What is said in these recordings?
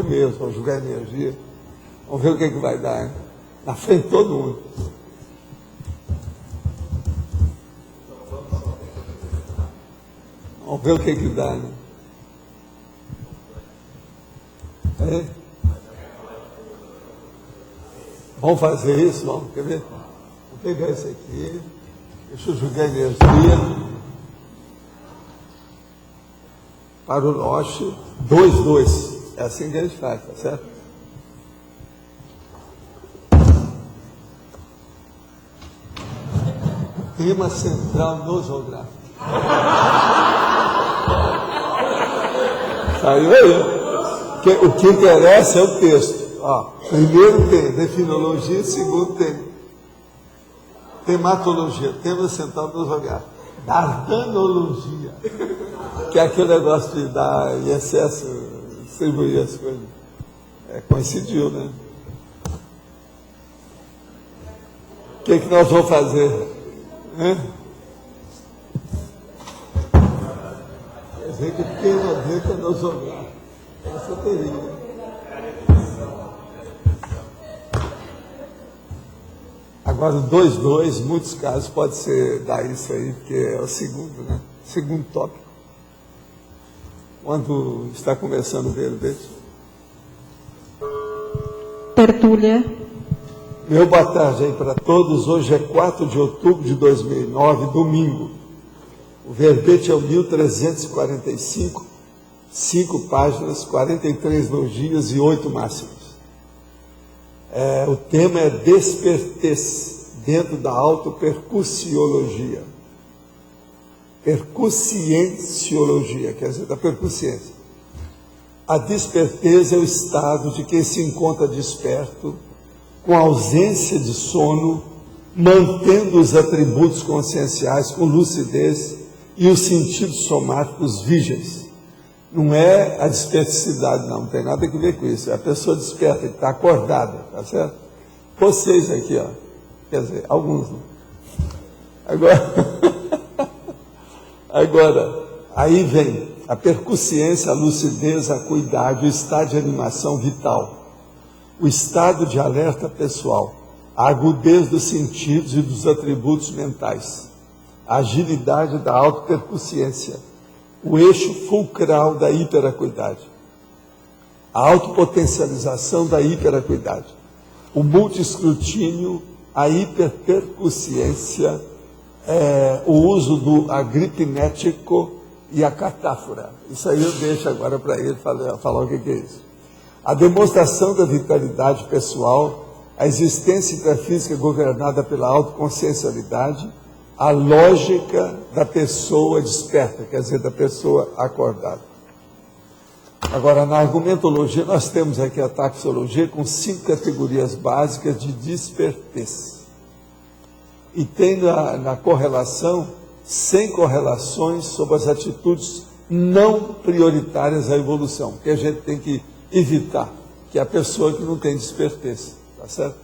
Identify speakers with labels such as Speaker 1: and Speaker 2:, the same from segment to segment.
Speaker 1: peso, vamos jogar energia. Vamos ver o que vai dar, hein? Na frente de todo mundo. Vamos ver o que dá, né? É? Vamos fazer isso? Vamos, quer ver? Vou pegar esse aqui. Deixa eu jogar energia. Para o Loche, 2-2. É assim que a gente faz, tá certo? Tema central nosográfico. Saiu aí. O que interessa é o texto. Ó, primeiro tem definologia, segundo tem tematologia, tema central nosográfico. Dardanologia, que é aquele negócio de dar em excesso, distribuir as coisas. Coincidiu, né? O que nós vamos fazer? Quer dizer que penodenta nosográfico. Essa teria. Agora, o 2-2, em muitos casos, pode ser dar isso aí, porque é o segundo, né? Segundo tópico. Quando está começando o verbete.
Speaker 2: Tertúlia.
Speaker 1: Meu boa tarde aí para todos. Hoje é 4 de outubro de 2009, domingo. O verbete é o 1345, 5 páginas, 43 logias e 8 máximas. O tema é despertez, dentro da autopercussiologia. Percussienciologia, quer dizer, da percussiência. A despertez é o estado de quem se encontra desperto, com ausência de sono, mantendo os atributos conscienciais com lucidez e os sentidos somáticos vígeis. Não é a desperticidade, não tem nada a ver com isso. É a pessoa desperta, que está acordada, tá certo? Vocês aqui, ó, quer dizer, alguns. Não. Agora, aí vem a percussiência, a lucidez, a acuidade, o estado de animação vital, o estado de alerta pessoal, a agudez dos sentidos e dos atributos mentais, a agilidade da autopercussiência, o eixo fulcral da hiperacuidade, a autopotencialização da hiperacuidade, o multiescrutínio, a hiperpercussiência, o uso do agripnético e a catáfora. Isso aí eu deixo agora para ele falar o que é isso. A demonstração da vitalidade pessoal, a existência intrafísica governada pela autoconsciencialidade, a lógica da pessoa desperta, quer dizer, da pessoa acordada. Agora, na argumentologia, nós temos aqui a taxologia com 5 categorias básicas de despertez. E tem na correlação 100 correlações sobre as atitudes não prioritárias à evolução, que a gente tem que evitar, que é a pessoa que não tem despertez, tá certo?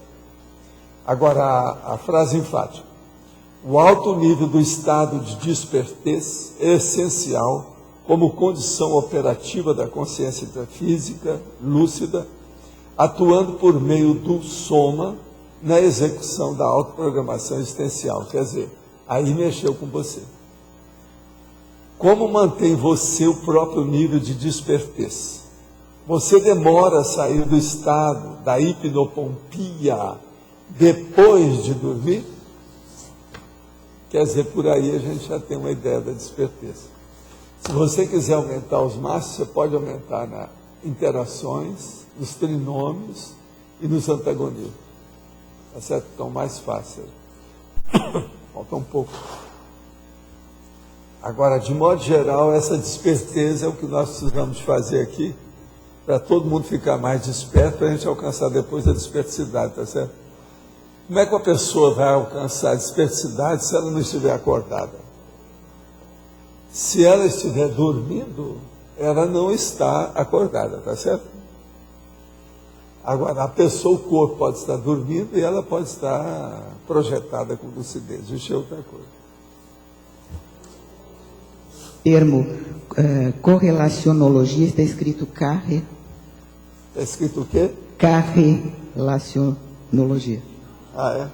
Speaker 1: Agora, a frase enfática. O alto nível do estado de despertez é essencial como condição operativa da consciência intrafísica, lúcida, atuando por meio do soma na execução da autoprogramação existencial. Quer dizer, aí mexeu com você. Como mantém você o próprio nível de despertez? Você demora a sair do estado da hipnopompia depois de dormir? Quer dizer, por aí a gente já tem uma ideia da desperteza. Se você quiser aumentar os máximos, você pode aumentar nas interações, nos trinômios e nos antagonismos. Tá certo? Então, mais fácil. Falta um pouco. Agora, de modo geral, essa desperteza é o que nós precisamos fazer aqui, para todo mundo ficar mais desperto, para a gente alcançar depois a desperticidade, tá certo? Como é que uma pessoa vai alcançar a desperticidade se ela não estiver acordada? Se ela estiver dormindo, ela não está acordada, tá certo? Agora, a pessoa, o corpo pode estar dormindo e ela pode estar projetada com lucidez. Isso é outra coisa.
Speaker 2: Termo correlacionologia está escrito
Speaker 1: Está escrito o quê?
Speaker 2: Carrelacionologia.
Speaker 1: Ah,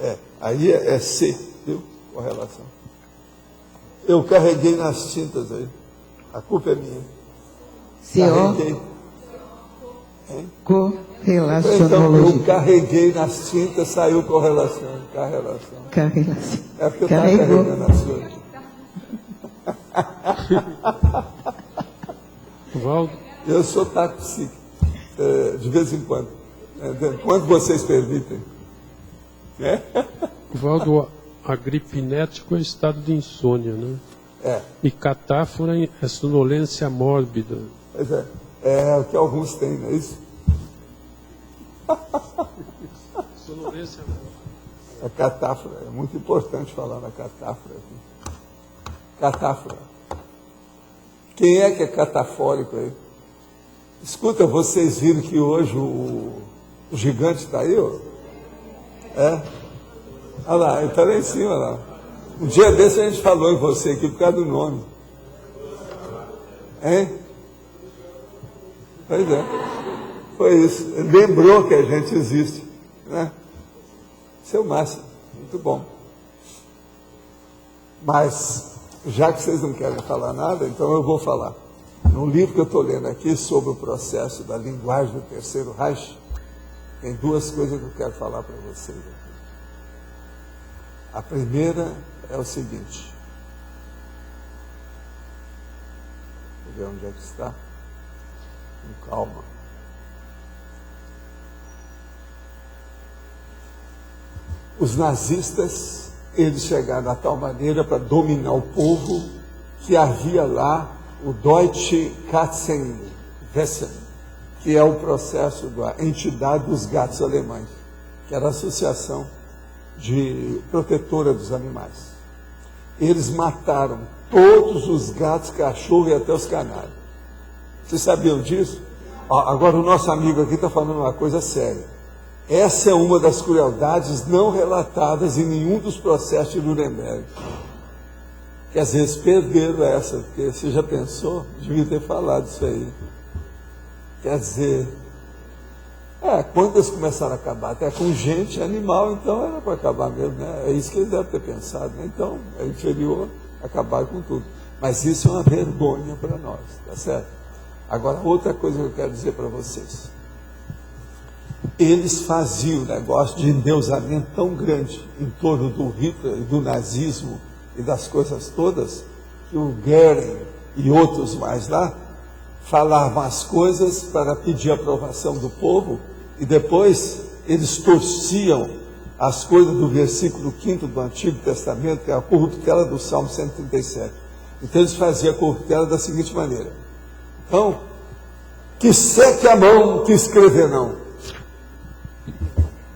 Speaker 1: é? Aí é C, viu? Correlação. Eu carreguei nas tintas aí. A culpa é minha. Carreguei. Então,
Speaker 2: Correlacionologia.
Speaker 1: eu carreguei nas tintas, saiu correlação.
Speaker 2: Carrelação.
Speaker 1: É porque eu estava carregando as coisas.
Speaker 3: Valdo,
Speaker 1: Eu sou taxi, de vez em quando. Quando vocês permitem.
Speaker 3: Valdo, a gripe nético é estado de insônia, né?
Speaker 1: É,
Speaker 3: E catáfora é sonolência mórbida.
Speaker 1: pois é. É o que alguns têm, não é isso?
Speaker 3: Sonolência mórbida.
Speaker 1: A catáfora, é muito importante falar na catáfora aqui. Catáfora. Quem é que é catafórico aí? Escuta, vocês viram que hoje o gigante está aí, ó? É? Olha lá, ele está lá em cima, lá. Um dia desse a gente falou em você aqui por causa do nome. Hein? Pois é. Foi isso. Ele lembrou que a gente existe, né? Isso é o máximo. Muito bom. Mas, já que vocês não querem falar nada, então eu vou falar. No livro que eu estou lendo aqui sobre o processo da linguagem do Terceiro Reich, tem duas coisas que eu quero falar para vocês aqui. A primeira é o seguinte. Vou ver onde é que está. Com calma. Os nazistas, eles chegaram a tal maneira para dominar o povo que havia lá o Deutsche Katzenwesen, que é o processo da entidade dos gatos alemães, que era a associação de protetora dos animais. Eles mataram todos os gatos, cachorros e até os canários. Vocês sabiam disso? Agora o nosso amigo aqui está falando uma coisa séria. Essa é uma das crueldades não relatadas em nenhum dos processos de Nuremberg. Que às vezes perderam essa, porque você já pensou? Devia ter falado isso aí. Quer dizer, quando eles começaram a acabar até com gente, animal, então era para acabar mesmo, né? É isso que eles devem ter pensado, né? Então é inferior acabar com tudo. Mas isso é uma vergonha para nós, tá certo? Agora, outra coisa que eu quero dizer para vocês. Eles faziam um negócio de endeusamento tão grande em torno do Hitler e do nazismo e das coisas todas, que o Goering e outros mais lá falavam as coisas para pedir aprovação do povo e depois eles torciam as coisas do versículo 5º do Antigo Testamento, que é a corruptela do Salmo 137. Então eles faziam a corruptela da seguinte maneira. Então, que seque a mão que escrever não.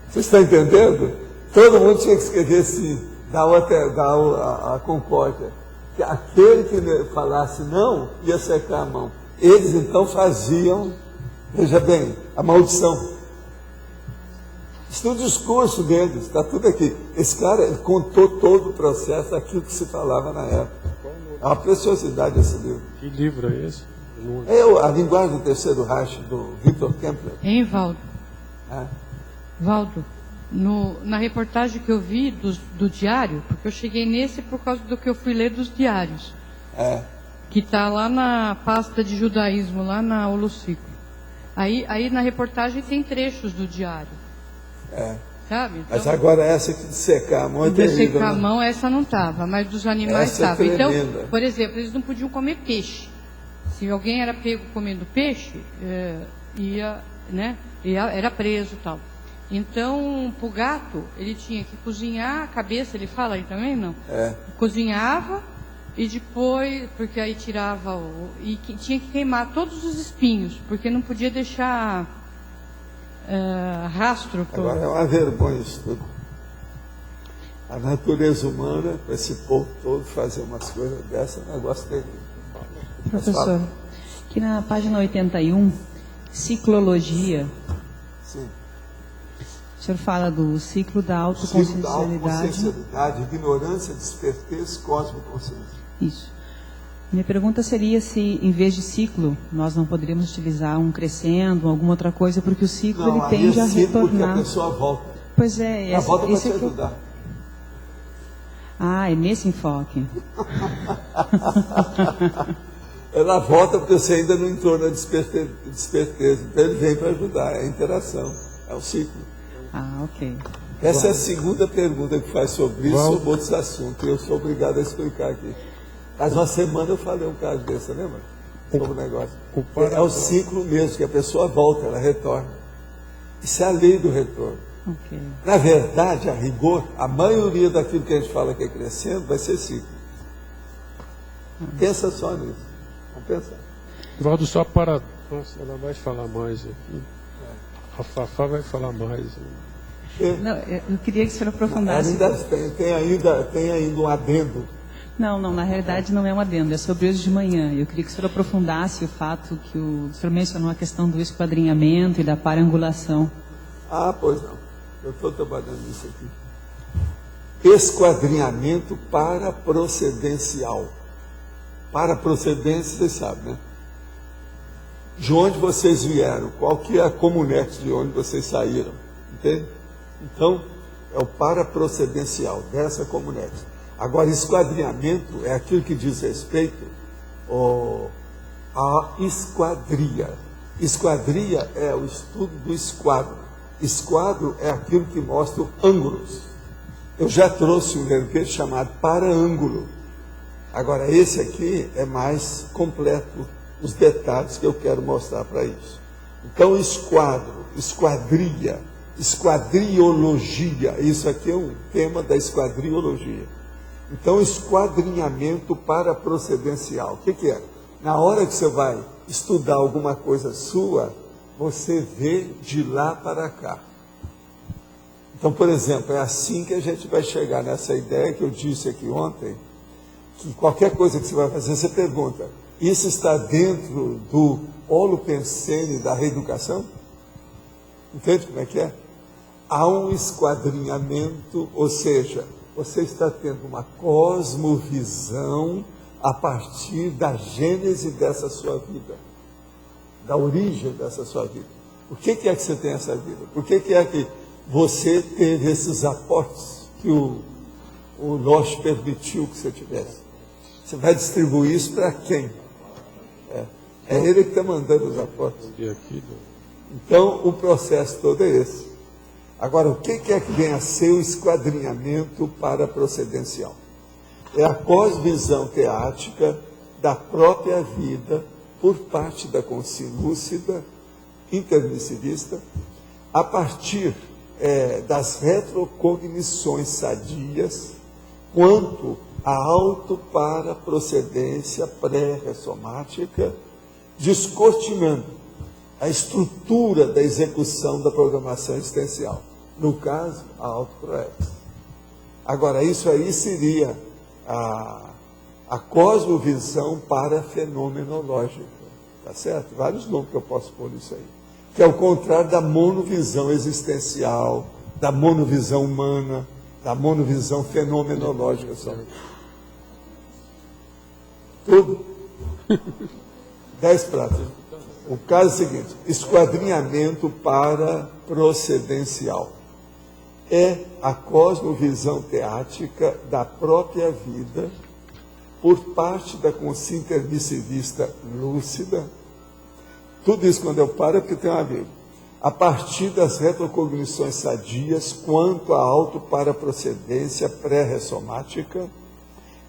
Speaker 1: Você está entendendo? Todo mundo tinha que escrever sim, dar a concórdia. Que aquele que falasse não, ia secar a mão. Eles então faziam, veja bem, a maldição. Isso é o discurso deles, está tudo aqui. Esse cara ele contou todo o processo daquilo que se falava na época. É uma preciosidade esse livro.
Speaker 3: Que livro é esse?
Speaker 1: É a linguagem do Terceiro Reich, do Viktor Kempler.
Speaker 4: Hein, Valdo?
Speaker 1: É.
Speaker 4: Valdo, na reportagem que eu vi do diário, porque eu cheguei nesse por causa do que eu fui ler dos diários, que está lá na pasta de judaísmo, lá na Holociclo. Aí na reportagem tem trechos do diário. Sabe? Então,
Speaker 1: Mas agora essa que de secar a mão é
Speaker 4: de
Speaker 1: terrível,
Speaker 4: secar a
Speaker 1: né?
Speaker 4: mão, essa não estava, mas dos animais
Speaker 1: Essa é
Speaker 4: estava. Então,
Speaker 1: tremenda.
Speaker 4: por exemplo, eles não podiam comer peixe. Se alguém era pego comendo peixe, era preso e tal. Então, para o gato, ele tinha que cozinhar a cabeça, ele fala aí também, não? Cozinhava e depois, porque aí tirava tinha que queimar todos os espinhos, porque não podia deixar rastro.
Speaker 1: Agora é uma vergonha isso tudo. A natureza humana, com esse povo todo, fazer umas coisas dessas, é um negócio terrível.
Speaker 5: Professor, aqui na página 81, ciclologia,
Speaker 1: Sim.
Speaker 5: o senhor fala do ciclo da
Speaker 1: Ciclo da
Speaker 5: autoconsciencialidade.
Speaker 1: autoconsciencialidade, ignorância, despertez, cosmoconsciência.
Speaker 5: Isso. Minha pergunta seria se, em vez de ciclo, nós não poderíamos utilizar um crescendo, alguma outra coisa, porque o ciclo
Speaker 1: Não,
Speaker 5: ele
Speaker 1: aí
Speaker 5: tende a
Speaker 1: é ciclo porque a
Speaker 5: retornar.
Speaker 1: pessoa volta.
Speaker 5: Pois é,
Speaker 1: Ela volta para te
Speaker 5: esse é que eu...
Speaker 1: ajudar.
Speaker 5: Ah, é nesse enfoque.
Speaker 1: Ela volta porque você ainda não entrou na desperteza. Então ele vem para ajudar, é a interação, é o ciclo.
Speaker 5: Ah, ok.
Speaker 1: Essa é a segunda pergunta que faz sobre isso, sobre outros assuntos. Eu sou obrigado a explicar aqui. Faz uma semana eu falei um caso desse, lembra? Sobre o negócio. É o ciclo mesmo, que a pessoa volta, ela retorna. Isso é a lei do retorno.
Speaker 5: Ok.
Speaker 1: Na verdade, a rigor, a maioria daquilo que a gente fala que é crescendo vai ser ciclo. Pensa só nisso. Vamos pensar.
Speaker 3: Valdo, só para... Nossa, ela vai falar mais aqui. A Fafá vai falar mais.
Speaker 5: Não, eu queria que o senhor aprofundasse.
Speaker 1: Tem ainda um adendo.
Speaker 5: Não, na realidade não é um adendo, é sobre hoje de manhã. Eu queria que o senhor aprofundasse o fato que o senhor mencionou a questão do esquadrinhamento e da parangulação.
Speaker 1: Ah, pois não. Eu estou trabalhando nisso aqui. Esquadrinhamento paraprocedencial. Paraprocedência, vocês sabem, né? De onde vocês vieram? Qual que é a comunex de onde vocês saíram? Entende? Então, é o paraprocedencial dessa comunex. Agora, esquadrinhamento é aquilo que diz respeito à esquadria. Esquadria é o estudo do esquadro. Esquadro é aquilo que mostra ângulos. Eu já trouxe um verbo chamado para-ângulo. Agora, esse aqui é mais completo, os detalhes que eu quero mostrar para isso. Então, esquadro, esquadria, esquadriologia, isso aqui é um tema da esquadriologia. Então, esquadrinhamento paraprocedencial. O que é? Na hora que você vai estudar alguma coisa sua, você vê de lá para cá. Então, por exemplo, é assim que a gente vai chegar nessa ideia que eu disse aqui ontem, que qualquer coisa que você vai fazer, você pergunta, isso está dentro do holopensene da reeducação? Entende como é que é? Há um esquadrinhamento, ou seja, você está tendo uma cosmovisão a partir da gênese dessa sua vida, da origem dessa sua vida. Por que é que você tem essa vida? Por que é que você teve esses aportes que o Loche permitiu que você tivesse? Você vai distribuir isso para quem? É ele que está mandando os aportes. Então, o processo todo é esse. Agora, o que é que vem a ser o esquadrinhamento paraprocedencial? É a cosvisão teática da própria vida por parte da consciência lúcida, intermissivista, a partir das retrocognições sadias, quanto a autoparaprocedência pré-ressomática, descortinando a estrutura da execução da programação existencial. No caso, a autoproex. Agora, isso aí seria a cosmovisão parafenomenológica. Tá certo? Vários nomes que eu posso pôr nisso aí. Que é o contrário da monovisão existencial, da monovisão humana, da monovisão fenomenológica só. Tudo. 10 pratos. O caso é o seguinte: esquadrinhamento paraprocedencial. É a cosmovisão teática da própria vida por parte da consciência intermissivista lúcida. Tudo isso quando eu paro é porque tem uma Bíblia. A partir das retrocognições sadias quanto à autoparaprocedência pré-ressomática,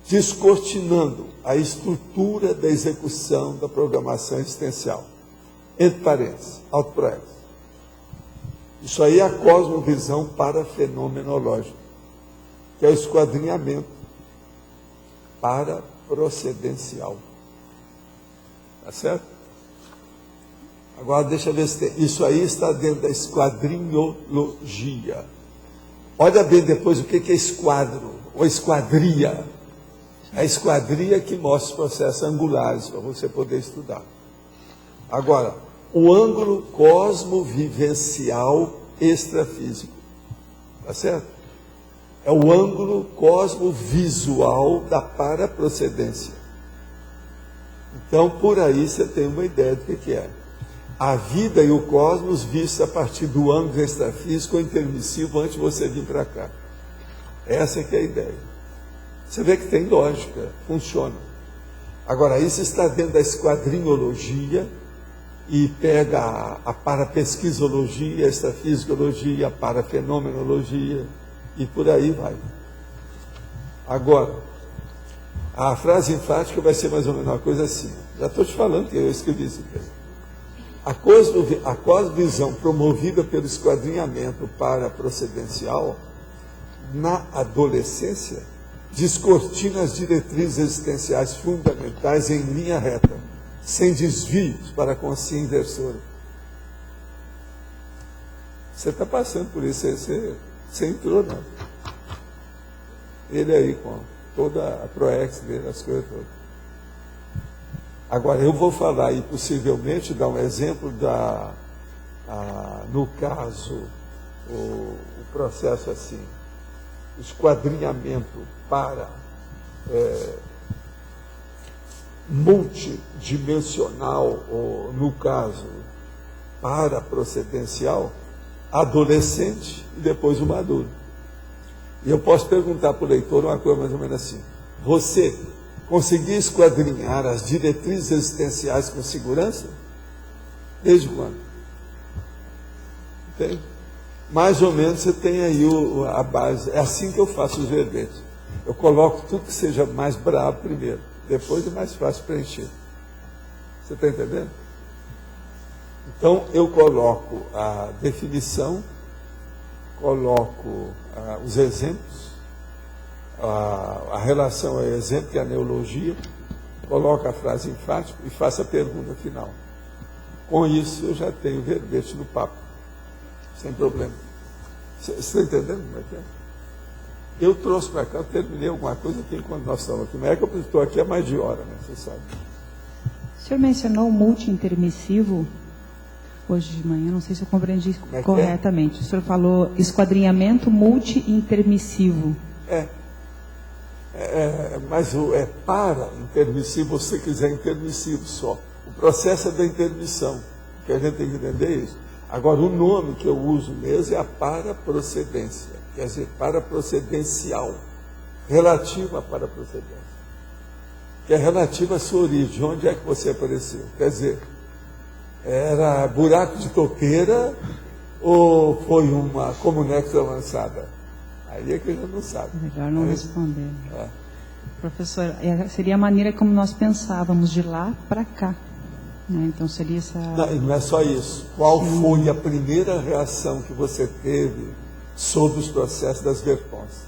Speaker 1: descortinando a estrutura da execução da programação existencial. Entre parênteses, autoproex. Isso aí é a cosmovisão parafenomenológica, que é o esquadrinhamento paraprocedencial. Tá certo? Agora deixa eu ver se tem. Isso aí está dentro da esquadrinologia. Olha bem depois o que é esquadro, ou esquadria. A esquadria que mostra os processos angulares para você poder estudar. Agora, o ângulo cosmovivencial extrafísico. Tá certo? É o ângulo cosmovisual da paraprocedência. Então, por aí você tem uma ideia do que é. A vida e o cosmos vistos a partir do ângulo extrafísico ou intermissivo antes de você vir para cá. Essa que é a ideia. Você vê que tem lógica, funciona. Agora, isso está dentro da esquadrinhologia e pega a parapesquisologia, a extrafisiologia, a parafenomenologia e por aí vai. Agora, a frase enfática vai ser mais ou menos uma coisa assim. Já estou te falando que eu escrevi isso aqui. A cosmovisão promovida pelo esquadrinhamento paraprocedencial na adolescência descortina as diretrizes existenciais fundamentais em linha reta, sem desvios para a consciência inversora. Você está passando por isso, você entrou, não. Ele aí com toda a proex dele, as coisas todas. Agora, eu vou falar aí, possivelmente, dar um exemplo no caso, o processo assim, esquadrinhamento para multidimensional, ou no caso, paraprocedencial, adolescente e depois o maduro. E eu posso perguntar para o leitor uma coisa mais ou menos assim: você conseguir esquadrinhar as diretrizes existenciais com segurança? Desde quando? Entende? Mais ou menos você tem aí a base. É assim que eu faço os verbetes. Eu coloco tudo que seja mais bravo primeiro, depois é mais fácil preencher. Você está entendendo? Então eu coloco a definição, coloco os exemplos, a relação ao exemplo, que é a neologia, coloco a frase enfática e faço a pergunta final. Com isso eu já tenho verbete no papo, sem problema. Você está entendendo como é que é? Eu trouxe para cá, eu terminei alguma coisa aqui enquanto nós estamos aqui, mas é que eu estou aqui há mais de hora, né? Você sabe.
Speaker 5: O senhor mencionou multi-intermissivo hoje de manhã, não sei se eu compreendi corretamente. O senhor falou esquadrinhamento multi-intermissivo.
Speaker 1: Mas é para intermissivo, se você quiser intermissivo só. O processo é da intermissão, que a gente tem que entender isso. Agora, o nome que eu uso mesmo é a paraprocedência, quer dizer, paraprocedencial, relativa à paraprocedência, que é relativa à sua origem, onde é que você apareceu. Quer dizer, era buraco de topeira ou foi uma comunex avançada? Aí é que a gente não sabe.
Speaker 5: Melhor não responder. Professor, seria a maneira como nós pensávamos de lá para cá. Então seria essa...
Speaker 1: Não é só isso. Qual foi a primeira reação que você teve sobre os processos das verpons?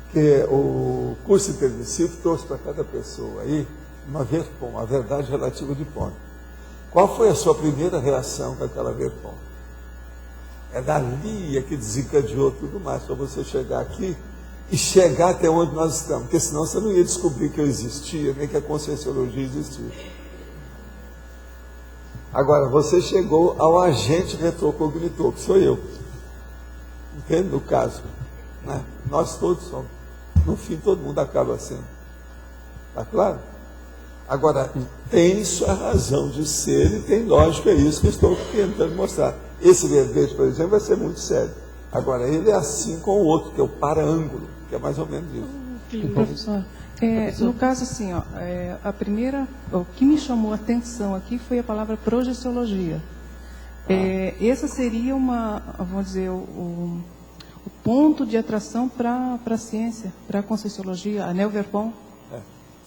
Speaker 1: Porque o curso intermissivo trouxe para cada pessoa aí uma verpon, a verdade relativa de ponto. Qual foi a sua primeira reação com aquela verpon? É dali que desencadeou tudo mais, para você chegar aqui e chegar até onde nós estamos, porque senão você não ia descobrir que eu existia, nem que a conscienciologia existia. Agora, você chegou ao agente retrocognitor, que sou eu. Entende? No caso, né? Nós todos somos. No fim, todo mundo acaba sendo. Está claro? Agora, tem sua razão de ser e tem lógica, é isso que eu estou tentando mostrar. Esse verbete, por exemplo, vai ser muito sério. Agora, ele é assim com o outro, que é o para-ângulo, que é mais ou menos isso.
Speaker 6: Professor, no caso assim, a primeira, o que me chamou a atenção aqui foi a palavra projeciologia. Essa seria vamos dizer, o ponto de atração para a ciência, para a conscienciologia, a Neo-Verpon.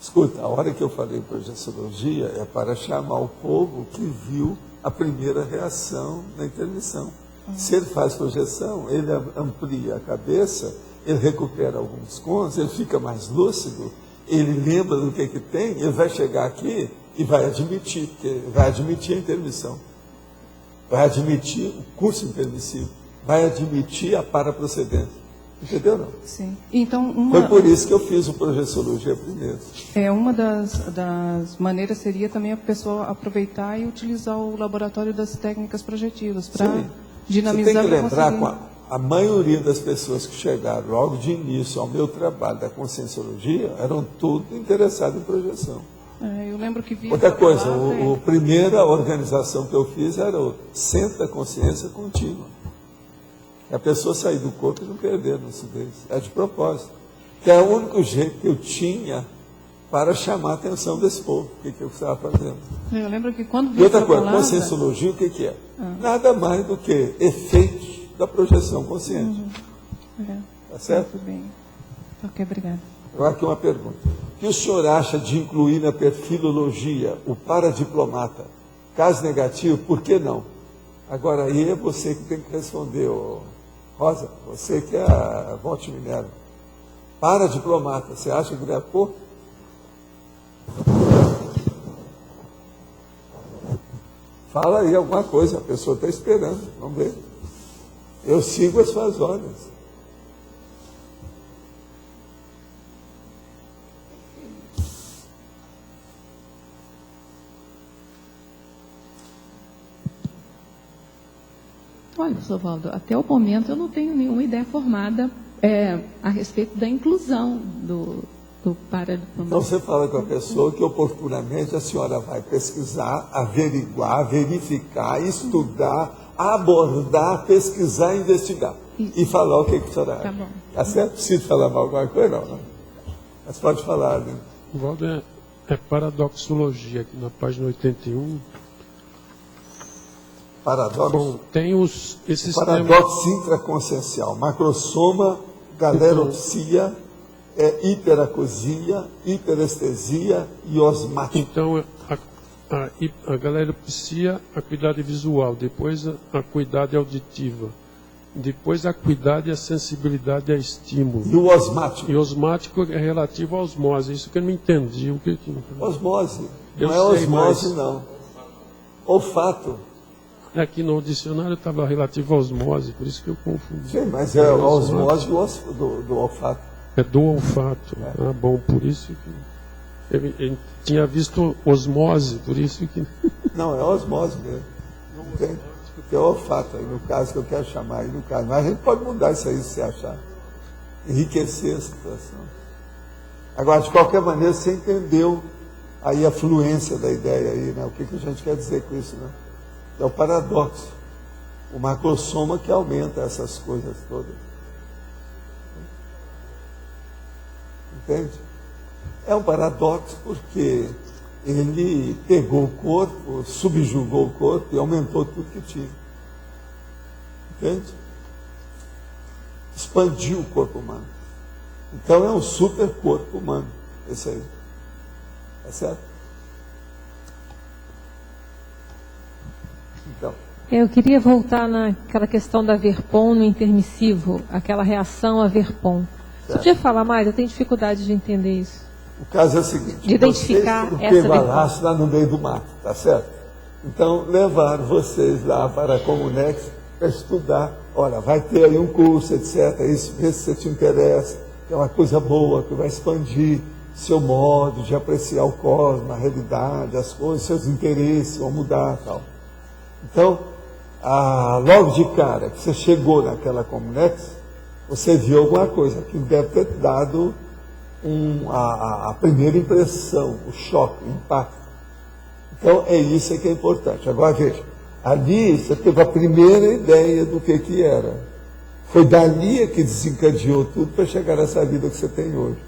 Speaker 1: Escuta, a hora que eu falei projeciologia é para chamar o povo que viu a primeira reação na intermissão. Se ele faz projeção, ele amplia a cabeça, ele recupera alguns pontos, ele fica mais lúcido, ele lembra do que tem, ele vai chegar aqui e vai admitir, porque vai admitir a intermissão, vai admitir o curso intermissivo, vai admitir a paraprocedência. Entendeu, não?
Speaker 6: Sim. Então,
Speaker 1: foi por isso que eu fiz o projeciologia primeiro.
Speaker 6: Uma das maneiras seria também a pessoa aproveitar e utilizar o laboratório das técnicas projetivas para dinamizar.
Speaker 1: Você tem que lembrar, a maioria das pessoas que chegaram logo de início ao meu trabalho da Conscienciologia eram tudo interessados em projeção.
Speaker 6: Eu lembro que vi
Speaker 1: outra coisa, a primeira organização que eu fiz era o Centro da Consciência Contínua. A pessoa sair do corpo e não perder a lucidez. É de propósito. Que é o único jeito que eu tinha para chamar a atenção desse povo. O que eu estava fazendo.
Speaker 6: Eu lembro que quando vi
Speaker 1: e outra coisa, Conscienciologia, o que é? Nada mais do que efeitos da projeção consciente. Tá certo?
Speaker 6: Muito bem. Ok, obrigada.
Speaker 1: Agora aqui uma pergunta. O que o senhor acha de incluir na perfilologia o paradiplomata? Caso negativo, por que não? Agora aí é você que tem que responder, Rosa, você que é a Volte Minerva. Paradiplomata, você acha que deve pôr? Fala aí alguma coisa, a pessoa está esperando, vamos ver. Eu sigo as suas ordens.
Speaker 2: Olha, professor Valdo, até o momento eu não tenho nenhuma ideia formada a respeito da inclusão do paradiplomata.
Speaker 1: Então você fala com a pessoa que oportunamente a senhora vai pesquisar, averiguar, verificar, estudar, abordar, pesquisar, investigar. E falar o que a senhora acha.
Speaker 2: Tá bom.
Speaker 1: Tá certo? Preciso falar mal alguma coisa? Não, né? Mas pode falar, né?
Speaker 3: O Valdo é paradoxologia, aqui na página 81.
Speaker 1: Paradoxo?
Speaker 3: Bom, tem esses
Speaker 1: paradoxo intraconsciencial, macrosoma, galeropsia, hiperacusia, hiperestesia e osmática.
Speaker 3: Então, a galeropsia, a acuidade visual, depois a acuidade auditiva, depois a acuidade e a sensibilidade a estímulo.
Speaker 1: E o osmático?
Speaker 3: E o osmático é relativo à osmose, isso que eu não entendi.
Speaker 1: Osmose, não é osmose não. Olfato.
Speaker 3: Aqui no dicionário estava relativo à osmose, por isso que eu confundi.
Speaker 1: Sim, mas é a osmose do olfato.
Speaker 3: É do olfato. Ah, bom, por isso que... Eu tinha visto osmose, por isso que...
Speaker 1: Não, é osmose mesmo. Não tem, porque é olfato aí, no caso que eu quero chamar aí, no caso. Mas a gente pode mudar isso aí, se você achar. Enriquecer a situação. Agora, de qualquer maneira, você entendeu aí a fluência da ideia aí, né? O que a gente quer dizer com isso, né? É o paradoxo, o macrosoma que aumenta essas coisas todas. Entende? É um paradoxo porque ele pegou o corpo, subjugou o corpo e aumentou tudo que tinha. Entende? Expandiu o corpo humano. Então é um super corpo humano, esse aí. É certo? Então.
Speaker 7: Eu queria voltar naquela questão da Verpon no intermissivo, aquela reação a Verpon. Você podia falar mais? Eu tenho dificuldade de entender isso.
Speaker 1: O caso é o seguinte:
Speaker 7: de identificar
Speaker 1: vocês
Speaker 7: essa
Speaker 1: Verpon lá no meio do mato, tá certo? Então levaram vocês lá para a Comunex para estudar. Olha, vai ter aí um curso, etc. Isso, vê se você te interessa. É uma coisa boa que vai expandir seu modo de apreciar o cosmos, a realidade, as coisas, seus interesses vão mudar, tal. Então, logo de cara que você chegou naquela Comunex, você viu alguma coisa que deve ter dado a primeira impressão, o choque, o impacto. Então, é isso que é importante. Agora, veja, ali você teve a primeira ideia do que era. Foi dali que desencadeou tudo para chegar nessa vida que você tem hoje.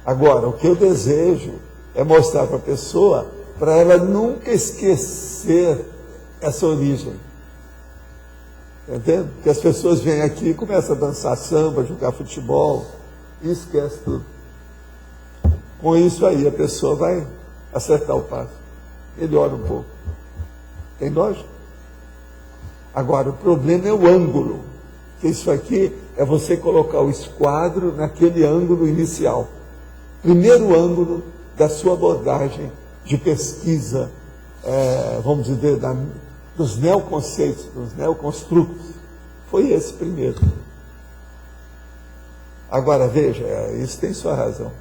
Speaker 1: Agora, o que eu desejo é mostrar para a pessoa, para ela nunca esquecer essa origem. Entende? Porque as pessoas vêm aqui e começam a dançar samba, jogar futebol, e esquece tudo. Com isso aí, a pessoa vai acertar o passo. Melhora um pouco. Tem lógica? Agora, o problema é o ângulo. Que isso aqui é você colocar o esquadro naquele ângulo inicial. Primeiro ângulo da sua abordagem de pesquisa, vamos dizer, dos neoconceitos, dos neoconstrutos. Foi esse primeiro. Agora, veja, isso tem sua razão.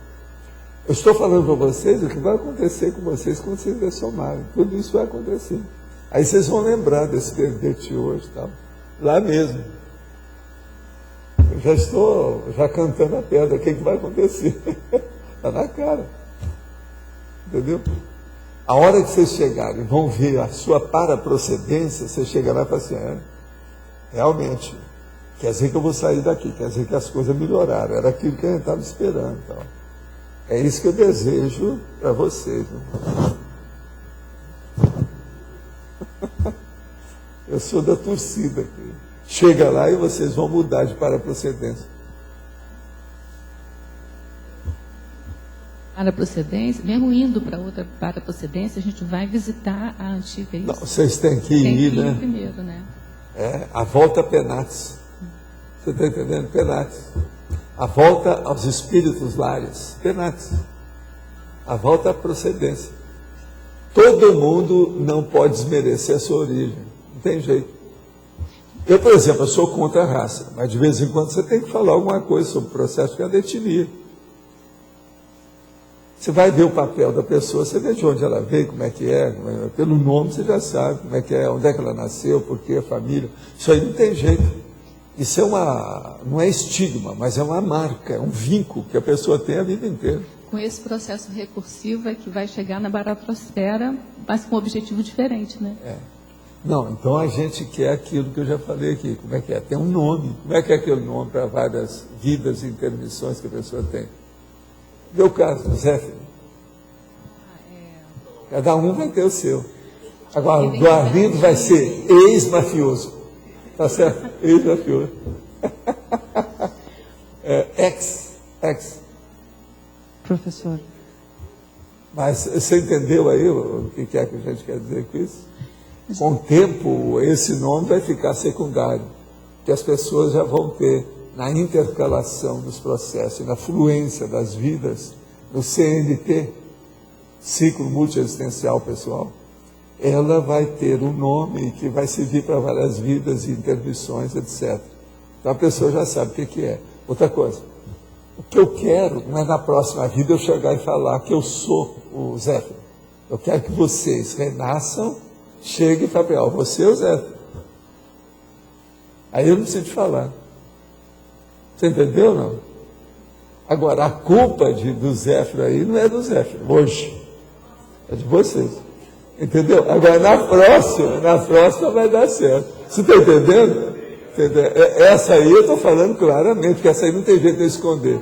Speaker 1: Eu estou falando para vocês o que vai acontecer com vocês quando vocês ressomarem. Tudo isso vai acontecer. Aí vocês vão lembrar desse verbete hoje, tal. Lá mesmo. Eu já estou cantando a pedra, o que vai acontecer? Está na cara. Entendeu? A hora que vocês chegarem, vão ver a sua paraprocedência, você chega lá e fala assim, realmente, quer dizer que eu vou sair daqui, quer dizer que as coisas melhoraram, era aquilo que a gente estava esperando. Então. É isso que eu desejo para vocês. Eu sou da torcida aqui. Chega lá e vocês vão mudar de paraprocedência.
Speaker 2: Paraprocedência, mesmo indo para outra paraprocedência, a gente vai visitar a antiga.
Speaker 1: Não, vocês têm que ir, né?
Speaker 2: Primeiro, né?
Speaker 1: A volta a Penates. Você está entendendo? Penates. A volta aos espíritos lares. Penates. A volta à procedência. Todo mundo não pode desmerecer a sua origem. Não tem jeito. Eu, por exemplo, eu sou contra a raça, mas de vez em quando você tem que falar alguma coisa sobre o processo de etnia. Você vai ver o papel da pessoa, você vê de onde ela veio, como é que é, pelo nome você já sabe como é que é, onde é que ela nasceu, por quê, a família. Isso aí não tem jeito. Isso não é estigma, mas é uma marca, é um vínculo que a pessoa tem a vida inteira.
Speaker 2: Com esse processo recursivo é que vai chegar na baratrosfera, mas com um objetivo diferente, né?
Speaker 1: Não, então a gente quer aquilo que eu já falei aqui, como é que é? Tem um nome, como é que é aquele nome para várias vidas e intermissões que a pessoa tem? Meu caso, Zé. Cada um vai ter o seu. Agora, o do Arlindo vai ser ex-mafioso. Tá certo? Ex-mafioso. Ex.
Speaker 5: Professor.
Speaker 1: Mas você entendeu aí o que é que a gente quer dizer com isso? Com o tempo, esse nome vai ficar secundário. Que as pessoas já vão ter na intercalação dos processos, na fluência das vidas, no CNT, ciclo multiexistencial pessoal, ela vai ter um nome que vai servir para várias vidas e intervenções, etc. Então a pessoa já sabe o que é. Outra coisa, o que eu quero não é na próxima vida eu chegar e falar que eu sou o Zé. Eu quero que vocês renasçam, cheguem e falem, você é o Zé. Aí eu não preciso te falar. Você entendeu, não? Agora, a culpa do Zéfiro aí não é do Zéfiro, hoje. É de vocês. Entendeu? Agora, na próxima vai dar certo. Você está entendendo? Essa aí eu estou falando claramente, porque essa aí não tem jeito de esconder.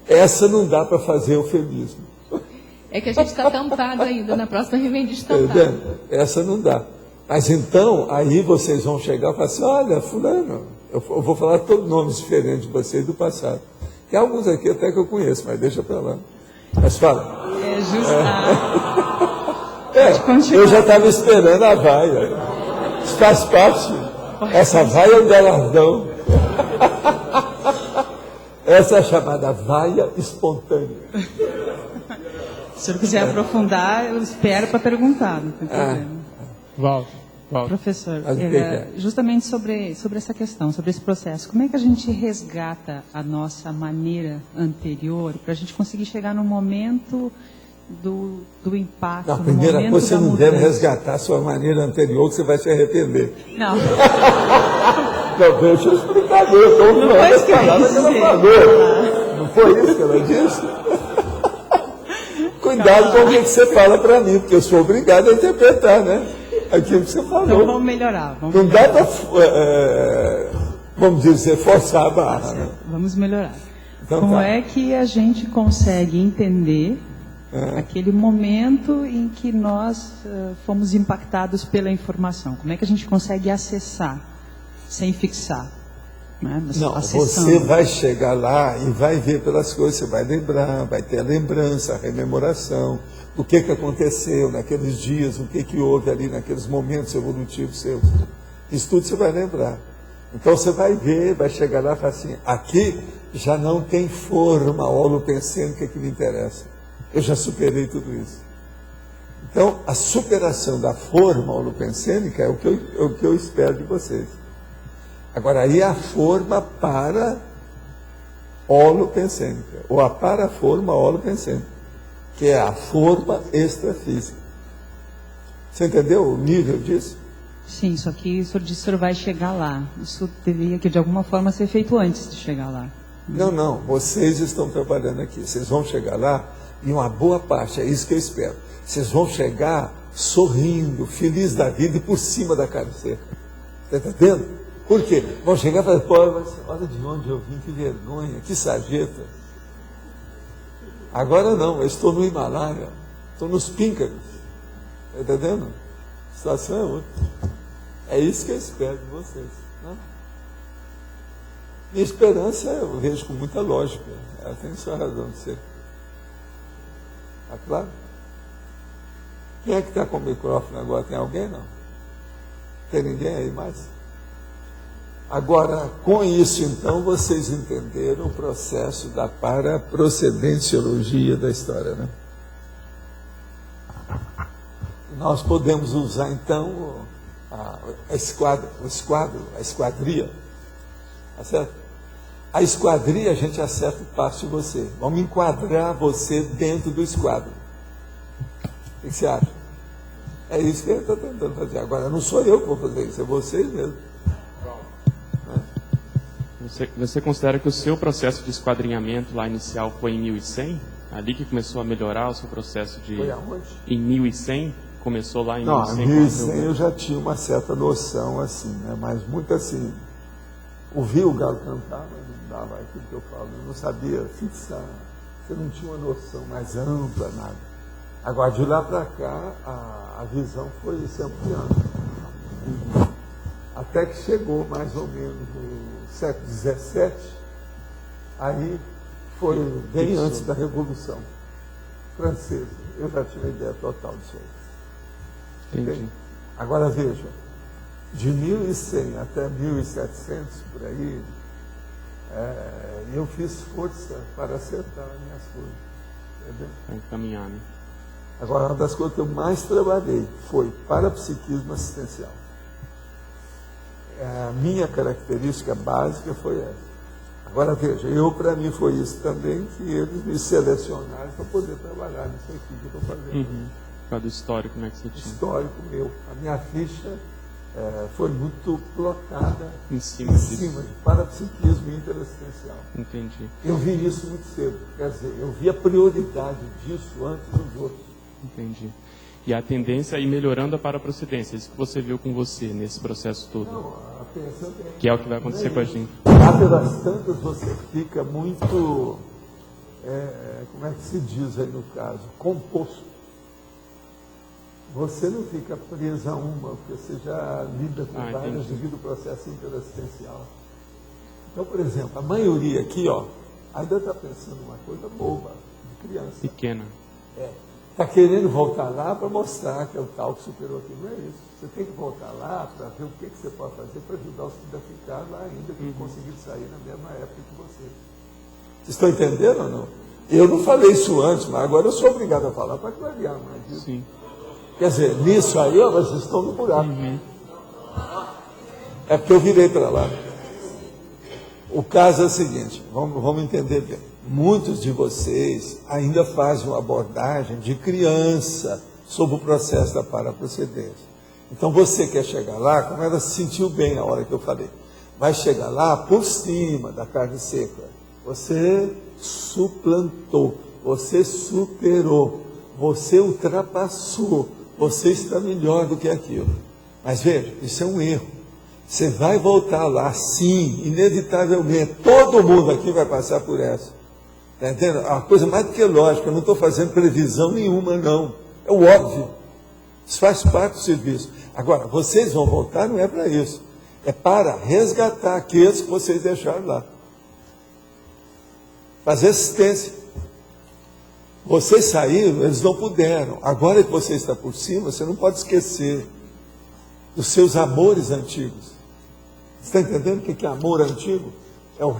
Speaker 1: Essa não dá para fazer eufemismo.
Speaker 2: É que a gente está tampado ainda, na próxima vem destampado.
Speaker 1: Entendeu? Essa não dá. Mas então, aí vocês vão chegar e falar assim, olha, fulano, eu vou falar todos nomes diferentes de vocês do passado. Tem alguns aqui até que eu conheço, mas deixa para lá. Mas fala. Eu já estava esperando a vaia. Isso faz parte. Essa vaia é um galardão. Essa é chamada vaia espontânea.
Speaker 5: Se o senhor quiser aprofundar, eu espero para perguntar, não tem problema.
Speaker 3: Walter.
Speaker 5: Professor, justamente sobre essa questão, sobre esse processo, como é que a gente resgata a nossa maneira anterior para a gente conseguir chegar no momento do impacto?
Speaker 1: A primeira coisa, você não deve resgatar a sua maneira anterior, que você vai se arrepender.
Speaker 5: Não.
Speaker 1: Não, deixa eu explicar, eu estou falando as palavras que ela falou. Não foi isso que ela disse? Cuidado com o que você fala para mim, porque eu sou obrigado a interpretar, né? Aquilo que você falou.
Speaker 5: Então vamos melhorar.
Speaker 1: Não dá para, vamos dizer, forçar a barra. Né?
Speaker 5: Vamos melhorar.
Speaker 1: Então,
Speaker 5: como é que a gente consegue entender aquele momento em que nós fomos impactados pela informação? Como é que a gente consegue acessar, sem fixar? Né?
Speaker 1: Não, você vai chegar lá e vai ver pelas coisas, você vai lembrar, vai ter a lembrança, a rememoração, o que aconteceu naqueles dias, o que houve ali naqueles momentos evolutivos seus. Isso tudo você vai lembrar. Então você vai ver, vai chegar lá e falar assim, aqui já não tem forma holopensênica que me interessa. Eu já superei tudo isso. Então, a superação da forma holopensênica é o que eu espero de vocês. Agora, aí a forma para holopensênica, ou a paraforma holopensênica, que é a forma extrafísica. Você entendeu o nível disso?
Speaker 5: Sim, só que o senhor disse que o senhor vai chegar lá. Isso teria que, de alguma forma, ser feito antes de chegar lá.
Speaker 1: Não, vocês estão trabalhando aqui. Vocês vão chegar lá e uma boa parte, é isso que eu espero. Vocês vão chegar sorrindo, feliz da vida e por cima da cara seca. Está entendendo? Por quê? Vão chegar e falar, pô, olha de onde eu vim, que vergonha, que sarjeta. Agora não, eu estou no Himalaia, estou nos Píncaros. Está entendendo? A situação é outra. É isso que eu espero de vocês. Né? Minha esperança eu vejo com muita lógica. Ela tem sua razão de ser. Está claro? Quem é que está com o microfone agora? Tem alguém? Não? Tem ninguém aí mais? Agora, com isso, então, vocês entenderam o processo da paraprocedenciologia da história, né? Nós podemos usar, então, a esquadria, tá certo? A esquadria, a gente acerta o passo de você. Vamos enquadrar você dentro do esquadro. O que você acha? É isso que eu estou tentando fazer. Agora, não sou eu que vou fazer isso, é vocês mesmo.
Speaker 8: Você considera que o seu processo de esquadrinhamento lá inicial foi em 1100? Ali que começou a melhorar o seu processo de...
Speaker 1: Foi aonde?
Speaker 8: Em 1100? Começou lá em 1100?
Speaker 1: Não, em 1100 eu já tinha uma certa noção, assim, né? Mas muito assim, ouvir o galo cantar, mas não dava aquilo que eu falo, eu não sabia fixar, você não tinha uma noção mais ampla, nada. Agora, de lá para cá, a visão foi se ampliando. Até que chegou mais ou menos no século XVII, aí foi bem antes da Revolução Francesa. Eu já tinha uma ideia total disso aí.
Speaker 8: Entendi.
Speaker 1: Agora veja, de 1100 até 1700, por aí, eu fiz força para acertar as minhas coisas. Entendeu?
Speaker 8: Para encaminhar, né?
Speaker 1: Agora, uma das coisas que eu mais trabalhei foi parapsiquismo assistencial. A minha característica básica foi essa. Agora veja, para mim foi isso também que eles me selecionaram para poder trabalhar nisso aqui que eu estou fazendo.
Speaker 8: Por causa do histórico, né, que você tinha?
Speaker 1: Histórico meu. A minha ficha foi muito plocada
Speaker 8: em cima de
Speaker 1: parapsiquismo interassistencial.
Speaker 8: Entendi.
Speaker 1: Eu vi isso muito cedo. Quer dizer, eu vi a prioridade disso antes dos outros.
Speaker 8: Entendi. E a tendência é ir melhorando a paraprocedência, isso que você viu com você nesse processo todo.
Speaker 1: Não,
Speaker 8: que é o que vai acontecer com a gente.
Speaker 1: Lá pelas tantas você fica muito, como é que se diz aí no caso, composto. Você não fica preso a uma, porque você já lida com várias devido ao processo interassistencial. Então, por exemplo, a maioria aqui, ainda está pensando uma coisa boba, de criança.
Speaker 8: Pequena.
Speaker 1: Está querendo voltar lá para mostrar que é o tal que superou aquilo. Não é isso. Você tem que voltar lá para ver o que você pode fazer para ajudar os que ainda ficaram lá ainda, que não conseguiram sair na mesma época que você. Vocês estão entendendo ou não? Eu não falei isso antes, mas agora eu sou obrigado a falar para clarear mais isso.
Speaker 8: Sim.
Speaker 1: Quer dizer, nisso aí, vocês estão no buraco. É porque eu virei para lá. O caso é o seguinte, vamos entender bem. Muitos de vocês ainda fazem uma abordagem de criança sobre o processo da paraprocedência. Então você quer chegar lá, como ela se sentiu bem na hora que eu falei, vai chegar lá por cima da carne seca. Você suplantou, você superou, você ultrapassou, você está melhor do que aquilo. Mas veja, isso é um erro. Você vai voltar lá, sim, inevitavelmente. Todo mundo aqui vai passar por essa. Está entendendo? É uma coisa mais do que lógica. Eu não estou fazendo previsão nenhuma, não. É o óbvio. Isso faz parte do serviço. Agora, vocês vão voltar, não é para isso. É para resgatar aqueles que vocês deixaram lá. Fazer assistência. Vocês saíram, eles não puderam. Agora que você está por cima, você não pode esquecer dos seus amores antigos. Você está entendendo o que é amor antigo? É o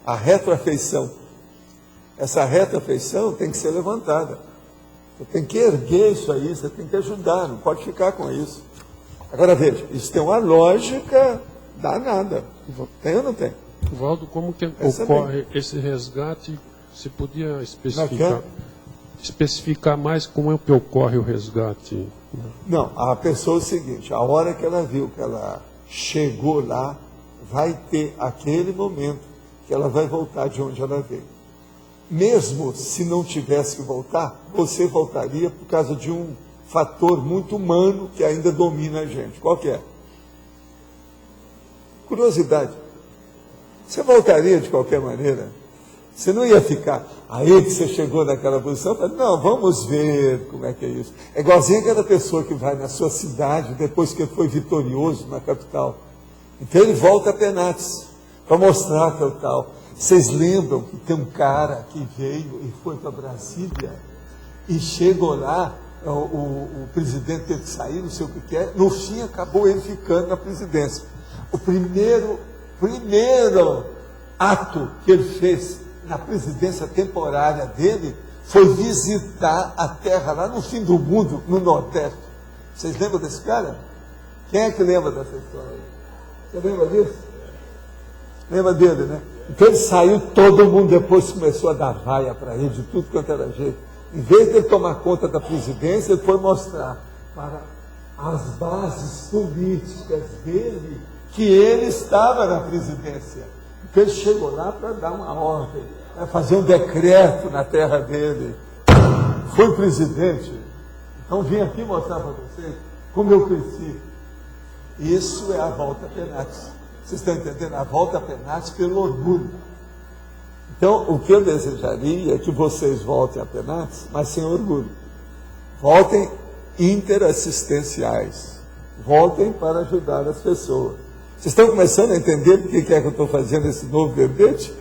Speaker 1: a retroafeição. Essa retroafeição tem que ser levantada. Você tem que erguer isso aí, você tem que ajudar, não pode ficar com isso. Agora veja, isso tem uma lógica danada. Tem ou não tem?
Speaker 3: Valdo, como que ocorre esse resgate? Você podia especificar? especificar mais como é que ocorre o resgate.
Speaker 1: Não, a pessoa é o seguinte, a hora que ela viu que ela chegou lá, vai ter aquele momento que ela vai voltar de onde ela veio. Mesmo se não tivesse que voltar, você voltaria por causa de um fator muito humano que ainda domina a gente. Qual que é? Curiosidade. Você voltaria de qualquer maneira? Você não ia ficar, aí que você chegou naquela posição, não, vamos ver como é que é isso. É igualzinho aquela pessoa que vai na sua cidade, depois que foi vitorioso na capital. Então ele volta a Penates, para mostrar que é o tal. Vocês lembram que tem um cara que veio e foi para Brasília, e chegou lá, o presidente teve que sair, não sei o que é, no fim acabou ele ficando na presidência. O primeiro ato que ele fez na presidência temporária dele foi visitar a terra lá no fim do mundo, no Nordeste. Vocês lembram desse cara? Quem é que lembra dessa história? Você lembra disso? Lembra dele, né? Então ele saiu, todo mundo depois começou a dar vaia para ele, de tudo quanto era jeito. Em vez de ele tomar conta da presidência, ele foi mostrar para as bases políticas dele que ele estava na presidência. Então ele chegou lá para dar uma ordem, para fazer um decreto na terra dele. Foi presidente. Então vim aqui mostrar para vocês como eu cresci. Isso é a volta a Penates. Vocês estão entendendo? A volta a Penates pelo orgulho. Então, o que eu desejaria é que vocês voltem a Penates, mas sem orgulho. Voltem interassistenciais. Voltem para ajudar as pessoas. Vocês estão começando a entender por que é que eu estou fazendo esse novo verbete?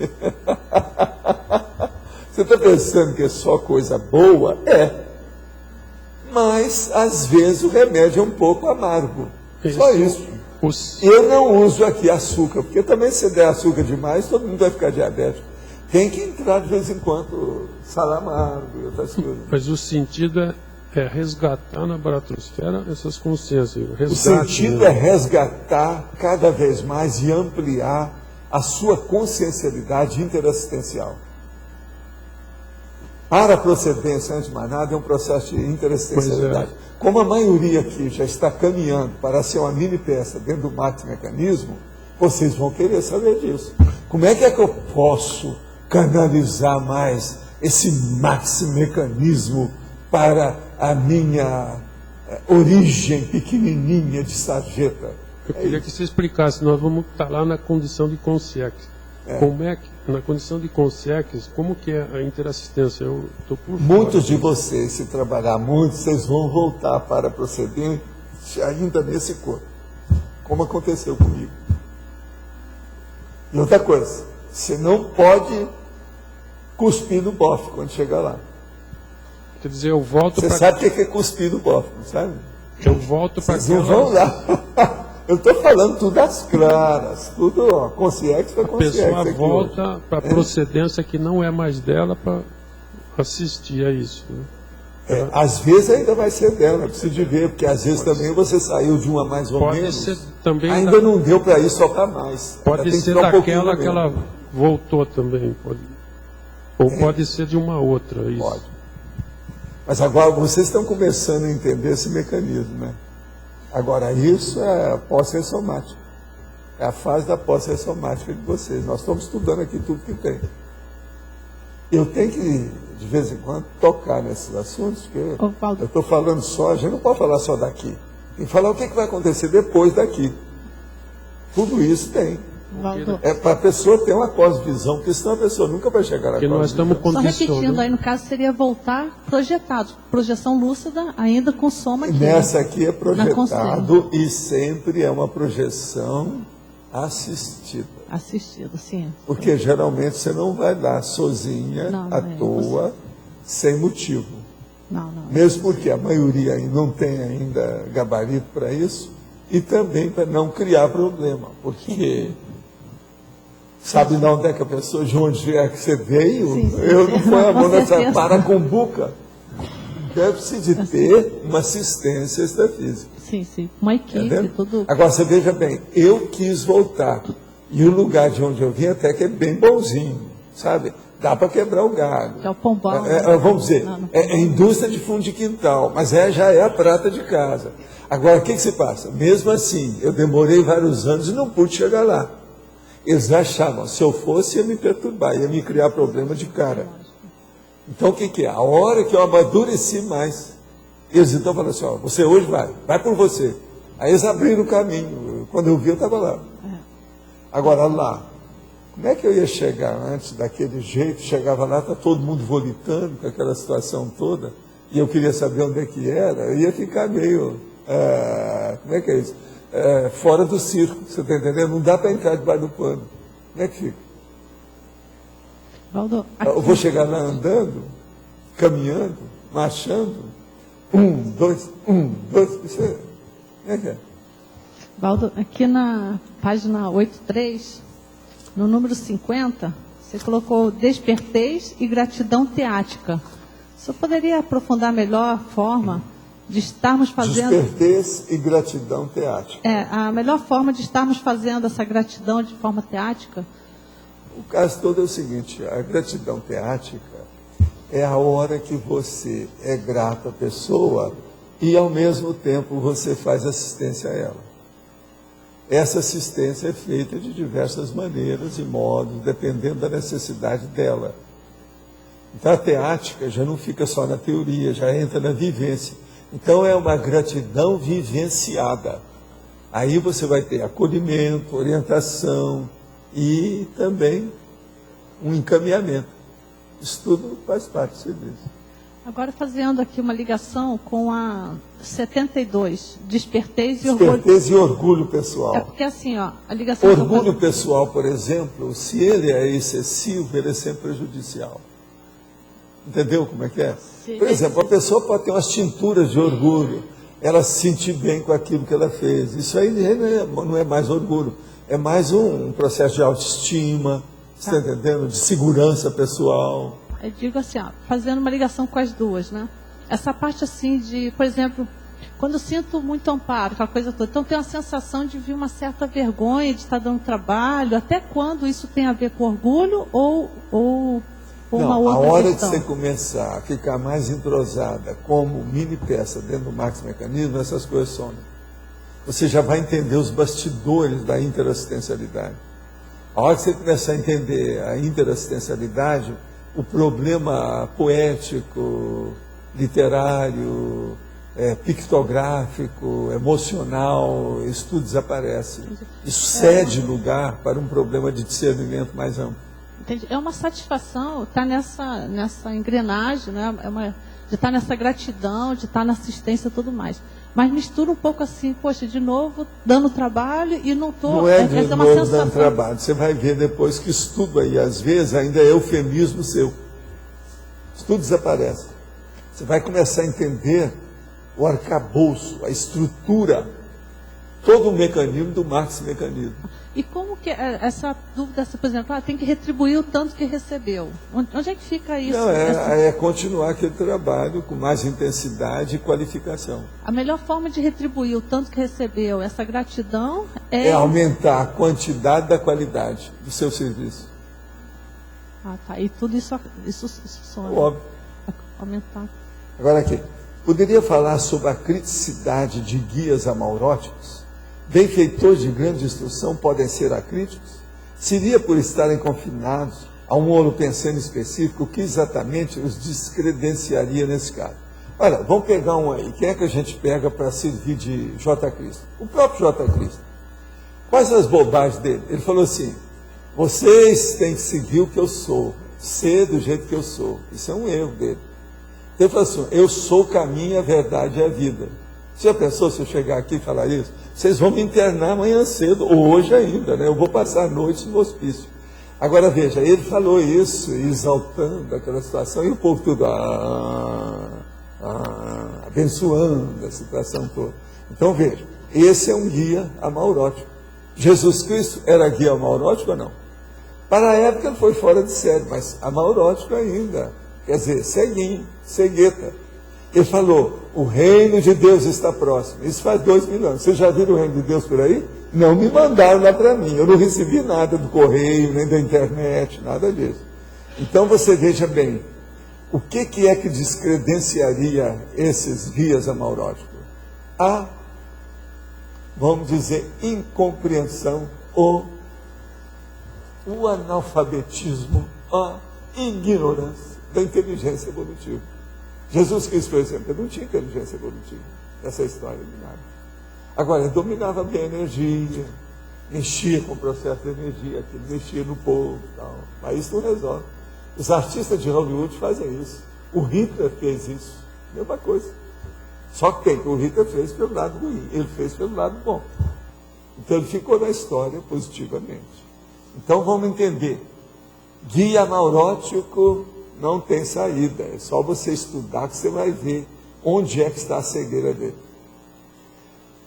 Speaker 1: Você está pensando que é só coisa boa? É. Mas, às vezes, o remédio é um pouco amargo. Só isso. Eu não uso aqui açúcar, porque também se der açúcar demais, todo mundo vai ficar diabético. Tem que entrar de vez em quando salamargo e outras coisas.
Speaker 3: Mas o sentido é resgatar na baratrosfera essas consciências.
Speaker 1: O sentido é resgatar cada vez mais e ampliar a sua consciencialidade interassistencial. Para a procedência, antes de mais nada, é um processo de interassistencialidade. Como a maioria aqui já está caminhando para ser uma mini peça dentro do maxi-mecanismo, vocês vão querer saber disso. Como é que eu posso canalizar mais esse maxi-mecanismo para a minha origem pequenininha de sarjeta?
Speaker 3: Eu queria que você explicasse, nós vamos estar lá na condição de consciência. Como é que, na condição de consciência, como que é a interassistência? Eu estou por fora.
Speaker 1: Muitos de vocês, se trabalhar muito, vocês vão voltar para proceder ainda nesse corpo, como aconteceu comigo. E outra coisa, você não pode cuspir no bofe quando chegar lá.
Speaker 3: Quer dizer, eu volto
Speaker 1: para... Você sabe o que é cuspir no bofe, não sabe?
Speaker 3: Eu volto para...
Speaker 1: Vocês não vão lá. Eu estou falando tudo às claras, tudo, ó, consciência para consciência.
Speaker 3: A pessoa volta para a procedência que não é mais dela para assistir a isso. Né?
Speaker 1: Às vezes ainda vai ser dela, preciso de ver, porque às vezes também você saiu de uma mais ou menos,
Speaker 3: ser também
Speaker 1: ainda não deu para ir só para mais.
Speaker 3: Pode ser daquela que ela voltou também, ou pode ser de uma outra. Isso.
Speaker 1: Pode. Mas agora vocês estão começando a entender esse mecanismo, né? Agora, isso é pós-ressomática. É a fase da pós-ressomática de vocês. Nós estamos estudando aqui tudo que tem. Eu tenho que, de vez em quando, tocar nesses assuntos, porque eu estou falando só, a gente não pode falar só daqui. Tem que falar o que vai acontecer depois daqui. Tudo isso tem. É para a pessoa ter uma cosvisão, porque senão a pessoa nunca vai chegar na
Speaker 2: cosvisão. Só repetindo, aí no caso seria voltar projetado, projeção lúcida ainda com soma aqui.
Speaker 1: Nessa aqui é projetado e sempre é uma projeção assistida.
Speaker 2: Assistida, sim.
Speaker 1: Porque geralmente você não vai lá sozinha, à toa, sem motivo.
Speaker 2: Não.
Speaker 1: Mesmo porque a maioria não tem ainda gabarito para isso e também para não criar problema, porque... Sabe de onde é que a pessoa, de onde é que você veio? Sim. Eu não fui a mão nessa paracumbuca. Deve-se de ter uma assistência extrafísica.
Speaker 2: Sim. Uma equipe, tudo.
Speaker 1: Agora, você veja bem, eu quis voltar. E o lugar de onde eu vim até que é bem bonzinho, sabe? dá para quebrar o galho.
Speaker 2: É o pombal.
Speaker 1: Vamos dizer, é indústria de fundo de quintal, mas já é a prata de casa. Agora, o que se passa? Mesmo assim, eu demorei vários anos e não pude chegar lá. Eles achavam, se eu fosse, ia me perturbar, ia me criar problema de cara. Então, o que é? A hora que eu amadureci mais, eles então falaram assim, ó, você hoje vai por você. Aí eles abriram o caminho. Quando eu vi, eu estava lá. Agora, lá, como é que eu ia chegar antes daquele jeito? Chegava lá, está todo mundo volitando com aquela situação toda, e eu queria saber onde é que era, eu ia ficar meio, como é que é isso? Fora do circo, você está entendendo? Não dá para entrar debaixo do pano. Como é que fica?
Speaker 2: Valdo,
Speaker 1: eu vou chegar lá andando, caminhando, marchando, 1, 2, isso é... Como é que é?
Speaker 2: Valdo, aqui na página 83, no número 50, você colocou despertez e gratidão teática. Você poderia aprofundar melhor a forma de estarmos fazendo...
Speaker 1: Despertez e gratidão teática.
Speaker 2: A melhor forma de estarmos fazendo essa gratidão de forma teática?
Speaker 1: O caso todo é o seguinte, a gratidão teática é a hora que você é grato à pessoa e, ao mesmo tempo, você faz assistência a ela. Essa assistência é feita de diversas maneiras e modos, dependendo da necessidade dela. Então, a teática já não fica só na teoria, já entra na vivência. Então, é uma gratidão vivenciada. Aí você vai ter acolhimento, orientação e também um encaminhamento. Isso tudo faz parte do serviço.
Speaker 2: Agora, fazendo aqui uma ligação com a 72, despertez e orgulho.
Speaker 1: Despertez e orgulho pessoal.
Speaker 2: É porque assim, ó, a ligação...
Speaker 1: Orgulho pessoal, por exemplo, se ele é excessivo, ele é sempre prejudicial. Entendeu como é que é? Por exemplo, a pessoa pode ter umas tinturas de orgulho, ela se sentir bem com aquilo que ela fez. Isso aí não é mais orgulho, é mais um processo de autoestima, você está entendendo? De segurança pessoal.
Speaker 2: Eu digo assim, ó, fazendo uma ligação com as duas, né? Essa parte assim de, por exemplo, quando eu sinto muito amparo, aquela coisa toda, então tem uma sensação de vir uma certa vergonha de estar dando trabalho, até quando isso tem a ver com orgulho ou uma outra
Speaker 1: a hora
Speaker 2: questão?
Speaker 1: De você começar a ficar mais entrosada como mini peça dentro do Max Mecanismo, essas coisas somem. Você já vai entender os bastidores da interassistencialidade. A hora que você começar a entender a interassistencialidade, o problema poético, literário, pictográfico, emocional, isso tudo desaparece. Isso cede lugar para um problema de discernimento mais amplo.
Speaker 2: Entendi. É uma satisfação estar nessa engrenagem, né? De estar nessa gratidão, de estar na assistência e tudo mais. Mas mistura um pouco assim, poxa, de novo, dando trabalho e não estou...
Speaker 1: Não é de novo dando trabalho. Você vai ver depois que isso tudo aí, às vezes, ainda é eufemismo seu. Isso tudo desaparece. Você vai começar a entender o arcabouço, a estrutura, todo o mecanismo do Max Mecanismo.
Speaker 2: E como que essa dúvida, por exemplo, tem que retribuir o tanto que recebeu? Onde é que fica isso?
Speaker 1: Não, é continuar aquele trabalho com mais intensidade e qualificação.
Speaker 2: A melhor forma de retribuir o tanto que recebeu, essa gratidão,
Speaker 1: é aumentar a quantidade da qualidade do seu serviço.
Speaker 2: Ah, tá. E tudo isso some.
Speaker 1: Óbvio.
Speaker 2: Aumentar.
Speaker 1: Agora aqui, poderia falar sobre a criticidade de guias amauróticos? Benfeitores de grande instrução podem ser acríticos? Seria por estarem confinados a um holopensene específico que exatamente os descredenciaria nesse caso? Olha, vamos pegar um aí. Quem é que a gente pega para servir de J. Cristo? O próprio J. Cristo. Quais as bobagens dele? Ele falou assim, vocês têm que seguir o que eu sou, ser do jeito que eu sou. Isso é um erro dele. Ele falou assim, eu sou o caminho, a verdade e a vida. Você já pensou se eu chegar aqui e falar isso? Vocês vão me internar amanhã cedo, ou hoje ainda, né? Eu vou passar a noite no hospício. Agora veja, ele falou isso, exaltando aquela situação, e o povo tudo abençoando a situação toda. Então veja, esse é um guia amaurótico. Jesus Cristo era guia amaurótico ou não? Para a época ele foi fora de série, mas amaurótico ainda. Quer dizer, ceguinho, cegueta. Ele falou, o reino de Deus está próximo. Isso faz 2000 anos. Vocês já viram o reino de Deus por aí? Não me mandaram lá para mim. Eu não recebi nada do correio, nem da internet, nada disso. Então você veja bem, o que é que descredenciaria esses guias amauróticos? A, vamos dizer, incompreensão ou o analfabetismo, a ignorância da inteligência evolutiva. Jesus Cristo, por exemplo, não tinha inteligência evolutiva, essa história de nada. Agora, ele dominava bem a energia, mexia com o processo de energia, aquilo mexia no povo e tal. Mas isso não resolve. Os artistas de Hollywood fazem isso. O Hitler fez isso. Mesma coisa. Só que o Hitler fez pelo lado ruim, ele fez pelo lado bom. Então ele ficou na história positivamente. Então vamos entender. Guia amaurótico não tem saída. É só você estudar que você vai ver onde é que está a cegueira dele.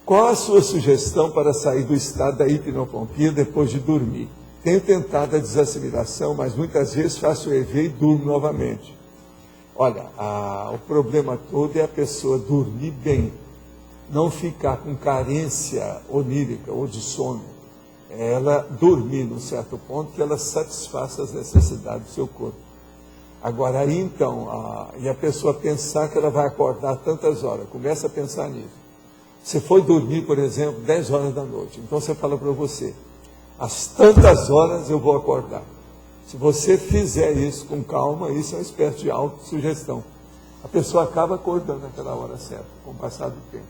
Speaker 1: Qual a sua sugestão para sair do estado da hipnopompia depois de dormir? Tenho tentado a desassimilação, mas muitas vezes faço o EV e durmo novamente. Olha, o problema todo é a pessoa dormir bem, não ficar com carência onírica ou de sono. É ela dormir num certo ponto que ela satisfaça as necessidades do seu corpo. Agora aí então, e a pessoa pensar que ela vai acordar tantas horas, começa a pensar nisso. Você foi dormir, por exemplo, 10 horas da noite, então você fala para você, às tantas horas eu vou acordar. Se você fizer isso com calma, isso é uma espécie de autossugestão. A pessoa acaba acordando naquela hora certa, com o passar do tempo.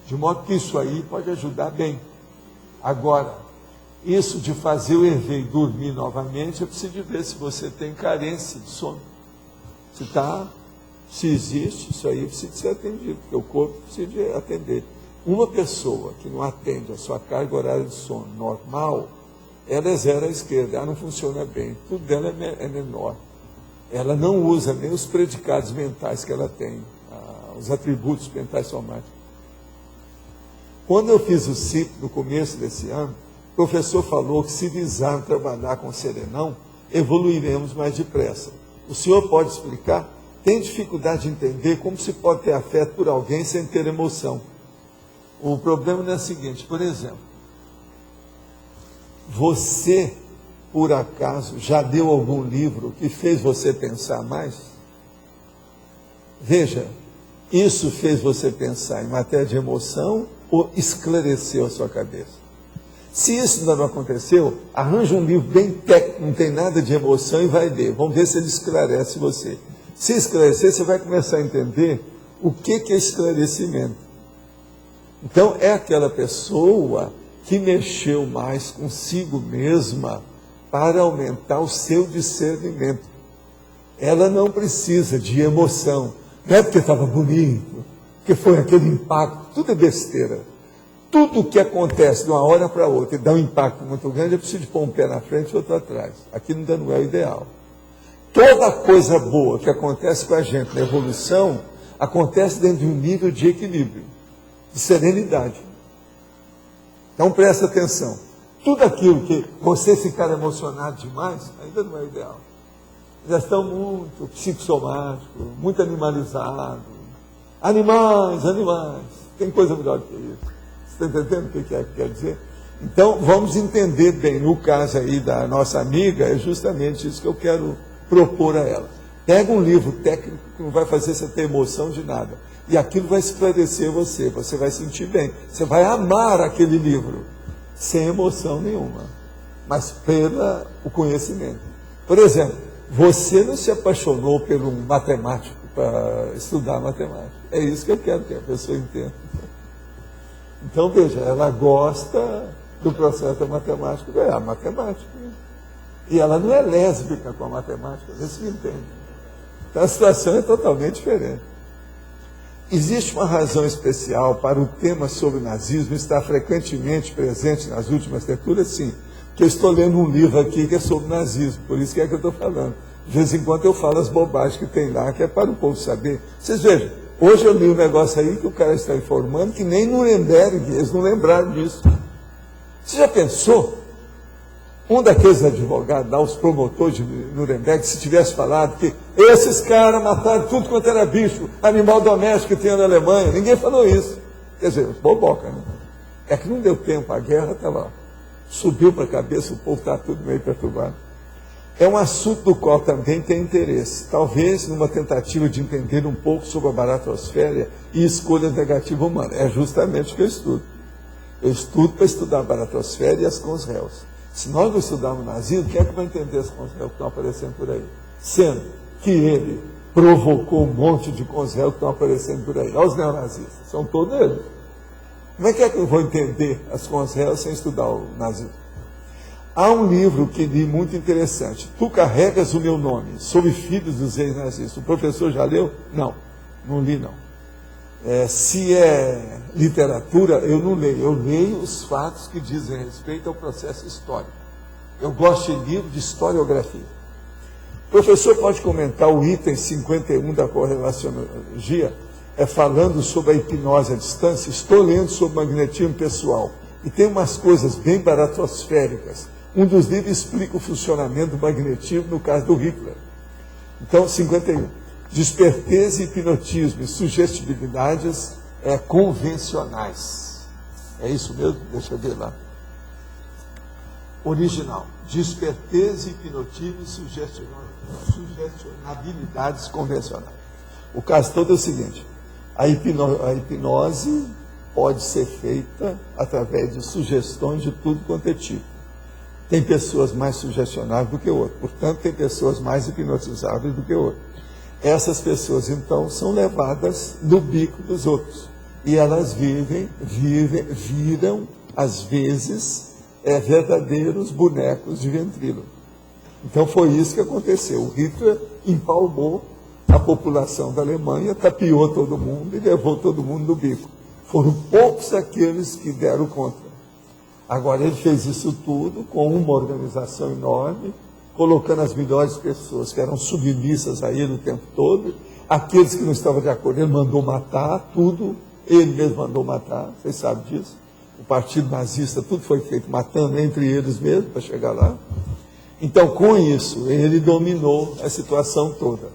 Speaker 1: De modo que isso aí pode ajudar bem. Agora, isso de fazer o EV e dormir novamente, eu preciso de ver se você tem carência de sono. Se existe, isso aí precisa ser atendido, porque o corpo precisa atender. Uma pessoa que não atende a sua carga horária de sono normal, ela é zero à esquerda, ela não funciona bem, tudo dela é menor. Ela não usa nem os predicados mentais que ela tem, os atributos mentais somáticos. Quando eu fiz o CIP no começo desse ano, o professor falou que se visar trabalhar com serenão, evoluiremos mais depressa. O senhor pode explicar? Tem dificuldade de entender como se pode ter afeto por alguém sem ter emoção. O problema não é o seguinte, por exemplo, você, por acaso, já leu algum livro que fez você pensar mais? Veja, isso fez você pensar em matéria de emoção ou esclareceu a sua cabeça? Se isso ainda não aconteceu, arranja um livro bem técnico, não tem nada de emoção e vai ler. Vamos ver se ele esclarece você. Se esclarecer, você vai começar a entender o que é esclarecimento. Então, é aquela pessoa que mexeu mais consigo mesma para aumentar o seu discernimento. Ela não precisa de emoção. Não é porque estava bonito, porque foi aquele impacto. Tudo é besteira. Tudo que acontece de uma hora para outra e dá um impacto muito grande, eu preciso de pôr um pé na frente e outro atrás. Aquilo ainda não é o ideal. Toda coisa boa que acontece com a gente na evolução, acontece dentro de um nível de equilíbrio, de serenidade. Então presta atenção. Tudo aquilo que você ficar emocionado demais, ainda não é o ideal. Já estão muito psicossomáticos, muito animalizados. Animais. Tem coisa melhor que isso. Você está entendendo o que quer dizer? Então, vamos entender bem. No caso aí da nossa amiga, é justamente isso que eu quero propor a ela. Pega um livro técnico que não vai fazer você ter emoção de nada. E aquilo vai esclarecer você. Você vai sentir bem. Você vai amar aquele livro. Sem emoção nenhuma. Mas pelo conhecimento. Por exemplo, você não se apaixonou por um matemático para estudar matemática. É isso que eu quero que a pessoa entenda. Então, veja, ela gosta do processo da matemática, é a matemática. E ela não é lésbica com a matemática, você me entende. Então, a situação é totalmente diferente. Existe uma razão especial para o tema sobre o nazismo estar frequentemente presente nas últimas leituras? Sim, porque eu estou lendo um livro aqui que é sobre o nazismo, por isso que é que eu estou falando. De vez em quando eu falo as bobagens que tem lá, que é para o povo saber. Vocês vejam, hoje eu li um negócio aí que o cara está informando que nem Nuremberg, eles não lembraram disso. Você já pensou? Um daqueles advogados, lá, os promotores de Nuremberg, se tivesse falado que esses caras mataram tudo quanto era bicho, animal doméstico que tinha na Alemanha, ninguém falou isso. Quer dizer, boboca, né? É que não deu tempo, a guerra estava, subiu para a cabeça, o povo está tudo meio perturbado. É um assunto do qual também tem interesse, talvez numa tentativa de entender um pouco sobre a baratosfera e escolha negativa humana. É justamente o que eu estudo. Eu estudo para estudar a baratosfera e as consréus. Se nós não estudarmos o nazismo, quem é que vai entender as consréus que estão aparecendo por aí? Sendo que ele provocou um monte de consréus que estão aparecendo por aí. Olha os neonazistas, são todos eles. Como é que eu vou entender as consréus sem estudar o nazismo? Há um livro que li muito interessante, Tu Carregas o Meu Nome, sobre filhos dos ex-nazistas. O professor já leu? Não, não li não. Se é literatura, eu não leio. Eu leio os fatos que dizem respeito ao processo histórico. Eu gosto de livro de historiografia. O professor pode comentar o item 51 da correlacionologia, falando sobre a hipnose à distância. Estou lendo sobre magnetismo pessoal. E tem umas coisas bem baratosféricas. Um dos livros explica o funcionamento do magnetismo no caso do Hitler. Então, 51. Desperteza, hipnotismo e sugestibilidades convencionais. É isso mesmo? Deixa eu ver lá. Original. Desperteza, hipnotismo e sugestionabilidades convencionais. O caso todo é o seguinte. A hipnose pode ser feita através de sugestões de tudo quanto é tipo. Tem pessoas mais sugestionáveis do que outras, portanto, tem pessoas mais hipnotizáveis do que outras. Essas pessoas, então, são levadas no bico dos outros. E elas viram, às vezes, verdadeiros bonecos de ventríloco. Então, foi isso que aconteceu. O Hitler empalmou a população da Alemanha, tapeou todo mundo e levou todo mundo no bico. Foram poucos aqueles que deram conta. Agora, ele fez isso tudo com uma organização enorme, colocando as melhores pessoas que eram submissas a ele o tempo todo. Aqueles que não estavam de acordo, ele mandou matar tudo. Ele mesmo mandou matar, vocês sabem disso. O partido nazista, tudo foi feito matando entre eles mesmo para chegar lá. Então, com isso, ele dominou a situação toda.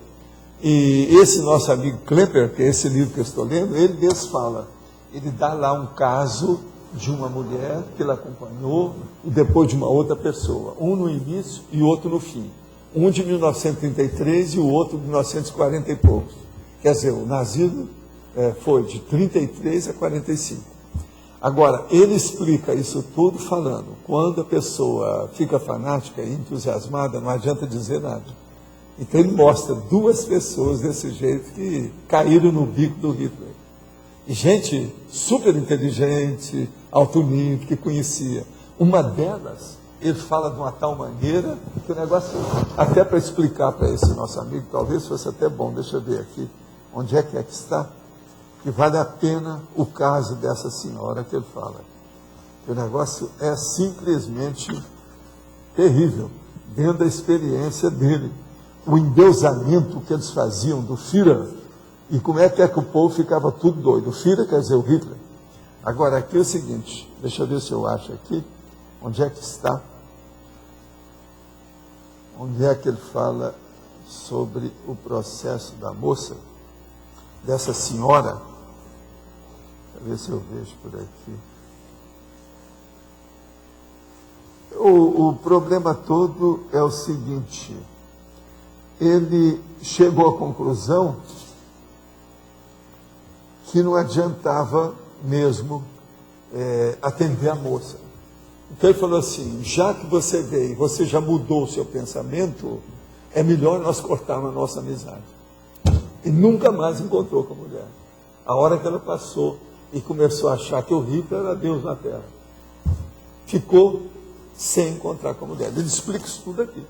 Speaker 1: E esse nosso amigo Klemper, que é esse livro que eu estou lendo, ele mesmo fala, ele dá lá um caso de uma mulher que ele acompanhou e depois de uma outra pessoa, um no início e outro no fim. Um de 1933 e o outro de 1940 e poucos. Quer dizer, o nazismo foi de 33 a 45. Agora, ele explica isso tudo falando, quando a pessoa fica fanática e entusiasmada, não adianta dizer nada. Então ele mostra duas pessoas desse jeito que caíram no bico do Hitler. E gente super inteligente, alto nível, que conhecia. Uma delas, ele fala de uma tal maneira que o negócio, até para explicar para esse nosso amigo, talvez fosse até bom, deixa eu ver aqui, onde é que está, que vale a pena o caso dessa senhora que ele fala. O negócio é simplesmente terrível, dentro da experiência dele. O endeusamento que eles faziam do Führer, e como é que o povo ficava tudo doido. O Führer quer dizer o Hitler. Agora, aqui é o seguinte, deixa eu ver se eu acho aqui, onde é que está? Onde é que ele fala sobre o processo da moça, dessa senhora? Deixa eu ver se eu vejo por aqui. O problema todo é o seguinte, ele chegou à conclusão que não adiantava mesmo atender a moça. Então ele falou assim, já que você veio, você já mudou o seu pensamento, é melhor nós cortarmos a nossa amizade. E nunca mais encontrou com a mulher. A hora que ela passou e começou a achar que o Hitler era Deus na Terra, ficou sem encontrar com a mulher. Ele explica isso tudo aqui.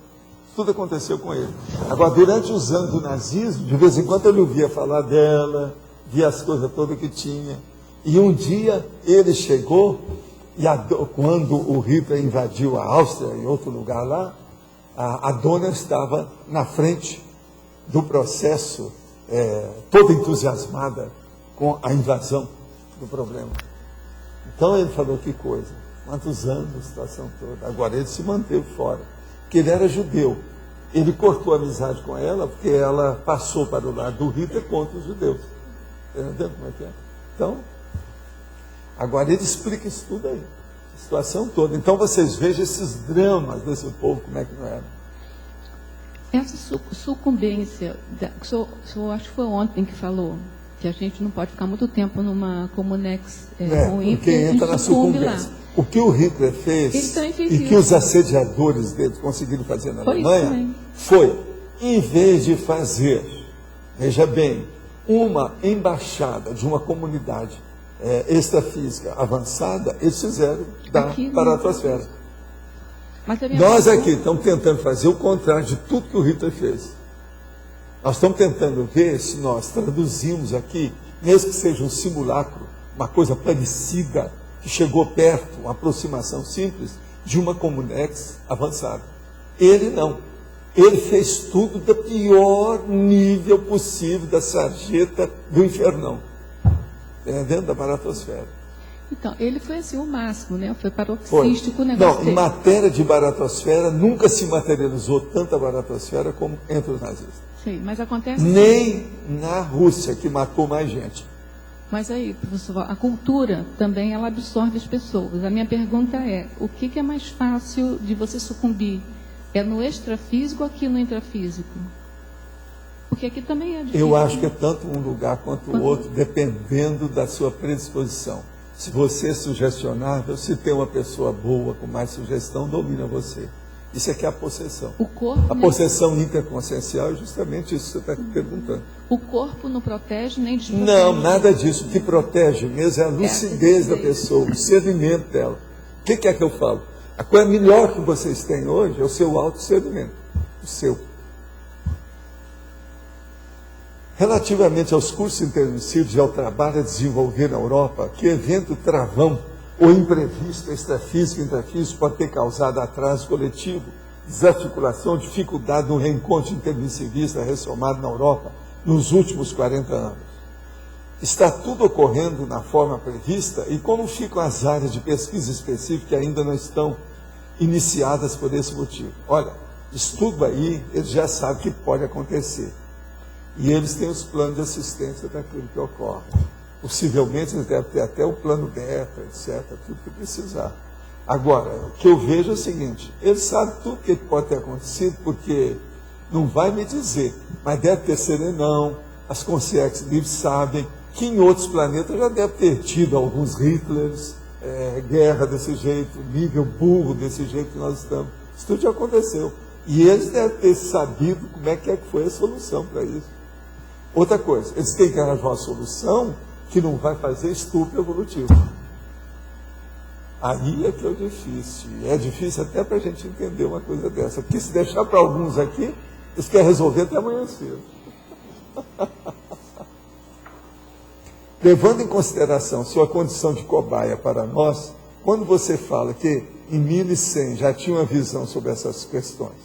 Speaker 1: Tudo aconteceu com ele. Agora, durante os anos do nazismo, de vez em quando ele ouvia falar dela, via as coisas todas que tinha. E um dia ele chegou, e quando o Hitler invadiu a Áustria, em outro lugar lá, a dona estava na frente do processo, toda entusiasmada com a invasão do problema. Então ele falou, que coisa, quantos anos a situação toda. Agora ele se manteve fora, porque ele era judeu. Ele cortou a amizade com ela, porque ela passou para o lado do Hitler contra os judeus. Entendeu como é que é? Então, agora ele explica isso tudo aí, a situação toda. Então vocês vejam esses dramas desse povo, como é que não era.
Speaker 9: Essa sucumbência, o senhor acho que foi ontem que falou, que a gente não pode ficar muito tempo numa comunex ruim,
Speaker 1: porque entra na sucumbência. O que o Hitler fez e que os assediadores dele conseguiram fazer na Alemanha foi, em vez de fazer, veja bem, uma embaixada de uma comunidade extrafísica avançada, eles fizeram da baratosfera. Nós aqui estamos tentando fazer o contrário de tudo que o Hitler fez. Nós estamos tentando ver se nós traduzimos aqui, mesmo que seja um simulacro, uma coisa parecida, que chegou perto, uma aproximação simples, de uma comunex avançada. Ele não. Ele fez tudo do pior nível possível da sarjeta do infernão. Dentro da baratosfera.
Speaker 9: Então, ele foi assim o máximo, né? Foi paroxístico o negócio
Speaker 1: dele. Não, em matéria de baratosfera, nunca se materializou tanta baratosfera como entre os nazistas.
Speaker 9: Sim, mas acontece...
Speaker 1: Nem na Rússia, que matou mais gente.
Speaker 9: Mas aí, professor, a cultura também, ela absorve as pessoas. A minha pergunta é, o que é mais fácil de você sucumbir? É no extrafísico ou aqui no intrafísico? Porque aqui também é difícil.
Speaker 1: Eu acho que é tanto um lugar quanto o outro, dependendo da sua predisposição. Se você é sugestionável, se tem uma pessoa boa com mais sugestão, domina você. Isso aqui é a possessão.
Speaker 9: O corpo,
Speaker 1: a possessão interconsciencial é justamente isso que você está perguntando.
Speaker 9: O corpo não protege nem desprotege?
Speaker 1: Não, nada disso. O que protege mesmo é a lucidez da pessoa, o discernimento dela. O que é que eu falo? A coisa melhor que vocês têm hoje é o seu autodiscernimento. O seu. Relativamente aos cursos intermissivos e ao trabalho a desenvolver na Europa, que evento travão ou imprevisto, extrafísico e intrafísico pode ter causado atraso coletivo, desarticulação, dificuldade no reencontro intermissivista ressomado na Europa nos últimos 40 anos. Está tudo ocorrendo na forma prevista e como ficam as áreas de pesquisa específica que ainda não estão iniciadas por esse motivo? Olha, estudo aí, eles já sabem o que pode acontecer. E eles têm os planos de assistência daquilo que ocorre. Possivelmente eles devem ter até o plano beta, etc., tudo que precisar. Agora, o que eu vejo é o seguinte, eles sabem tudo o que pode ter acontecido, porque não vai me dizer, mas deve ter serenão, as consciências livres sabem que em outros planetas já deve ter tido alguns Hitlers, guerra desse jeito, nível burro desse jeito que nós estamos. Isso tudo já aconteceu. E eles devem ter sabido como é que foi a solução para isso. Outra coisa, eles têm que arranjar uma solução que não vai fazer estupro evolutivo. Aí é que é difícil. É difícil até para a gente entender uma coisa dessa. Porque se deixar para alguns aqui, eles querem resolver até amanhã cedo. Levando em consideração sua condição de cobaia para nós, quando você fala que em 1100 já tinha uma visão sobre essas questões,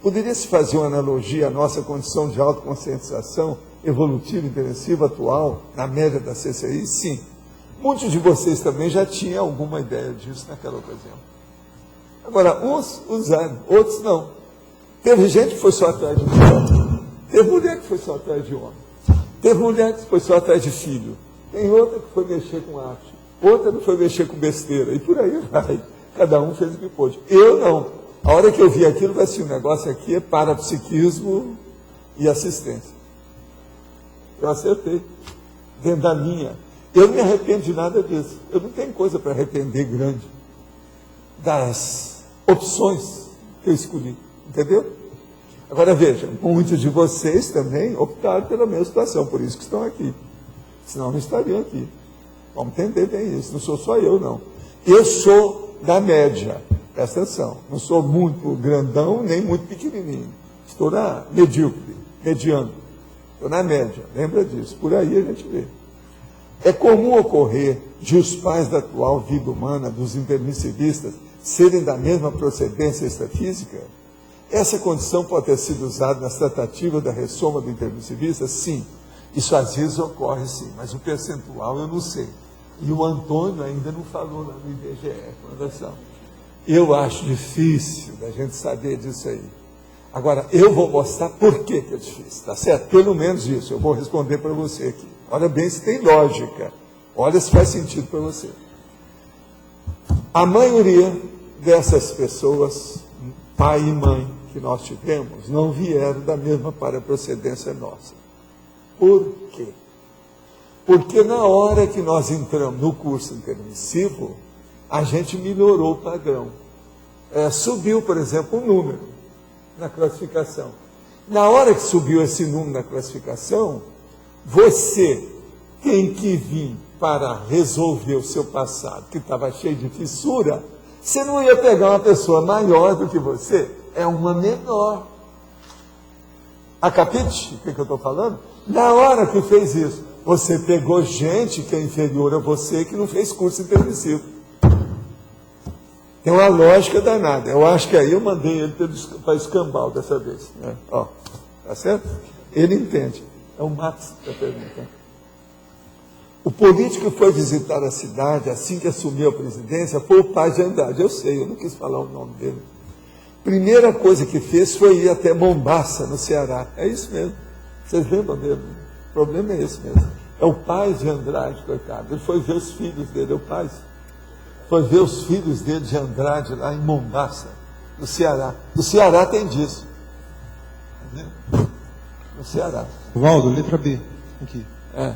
Speaker 1: poderia-se fazer uma analogia à nossa condição de autoconscientização evolutiva intensiva atual, na média da CCI? Sim. Muitos de vocês também já tinham alguma ideia disso naquela ocasião. Agora, uns usaram, outros não. Teve gente que foi só atrás de mulher. Teve mulher que foi só atrás de homem. Teve mulher que foi só atrás de filho. Tem outra que foi mexer com arte. Outra que foi mexer com besteira. E por aí vai. Cada um fez o que pôde. Eu não. A hora que eu vi aquilo, vai ser um negócio aqui é parapsiquismo e assistência. Eu acertei. Dentro da linha. Eu não me arrependo de nada disso. Eu não tenho coisa para arrepender grande das opções que eu escolhi. Entendeu? Agora veja, muitos de vocês também optaram pela mesma situação, por isso que estão aqui. Senão não estariam aqui. Vamos entender bem isso. Não sou só eu, não. Eu sou da média. Presta atenção. Não sou muito grandão, nem muito pequenininho. Estou na medíocre, mediano. Estou na média. Lembra disso. Por aí a gente vê. É comum ocorrer de os pais da atual vida humana, dos intermissivistas, serem da mesma procedência extrafísica? Essa condição pode ter sido usada nas tratativas da ressoma do intermissivista? Sim. Isso às vezes ocorre, sim, mas o percentual eu não sei. E o Antônio ainda não falou lá no IBGE, Fundação. Eu acho difícil da gente saber disso aí. Agora, eu vou mostrar por que é difícil, tá certo? Pelo menos isso, eu vou responder para você aqui. Olha bem se tem lógica. Olha se faz sentido para você. A maioria dessas pessoas, pai e mãe, que nós tivemos não vieram da mesma paraprocedência nossa. Por quê? Porque na hora que nós entramos no curso intermissivo, a gente melhorou o padrão. Subiu, por exemplo, um número na classificação. Na hora que subiu esse número na classificação, você tem que vir para resolver o seu passado, que estava cheio de fissura. Você não ia pegar uma pessoa maior do que você, é uma menor. Acapite o que eu estou falando? Na hora que fez isso, você pegou gente que é inferior a você, que não fez curso intermissivo. Tem uma lógica danada. Eu acho que aí eu mandei ele para escambau dessa vez. Né? Ó, tá certo? Ele entende. É o Max que está perguntando. O político que foi visitar a cidade assim que assumiu a presidência foi o Paz de Andrade. Eu sei, eu não quis falar o nome dele. Primeira coisa que fez foi ir até Mombaça, no Ceará. É isso mesmo. Vocês lembram dele? O problema é esse mesmo. É o Paz de Andrade, coitado. Ele foi ver os filhos dele, é o Paz. Foi ver os filhos dele de Andrade lá em Mombaça, no Ceará. No Ceará tem disso. No Ceará.
Speaker 10: Valdo, letra B. Aqui.
Speaker 1: É.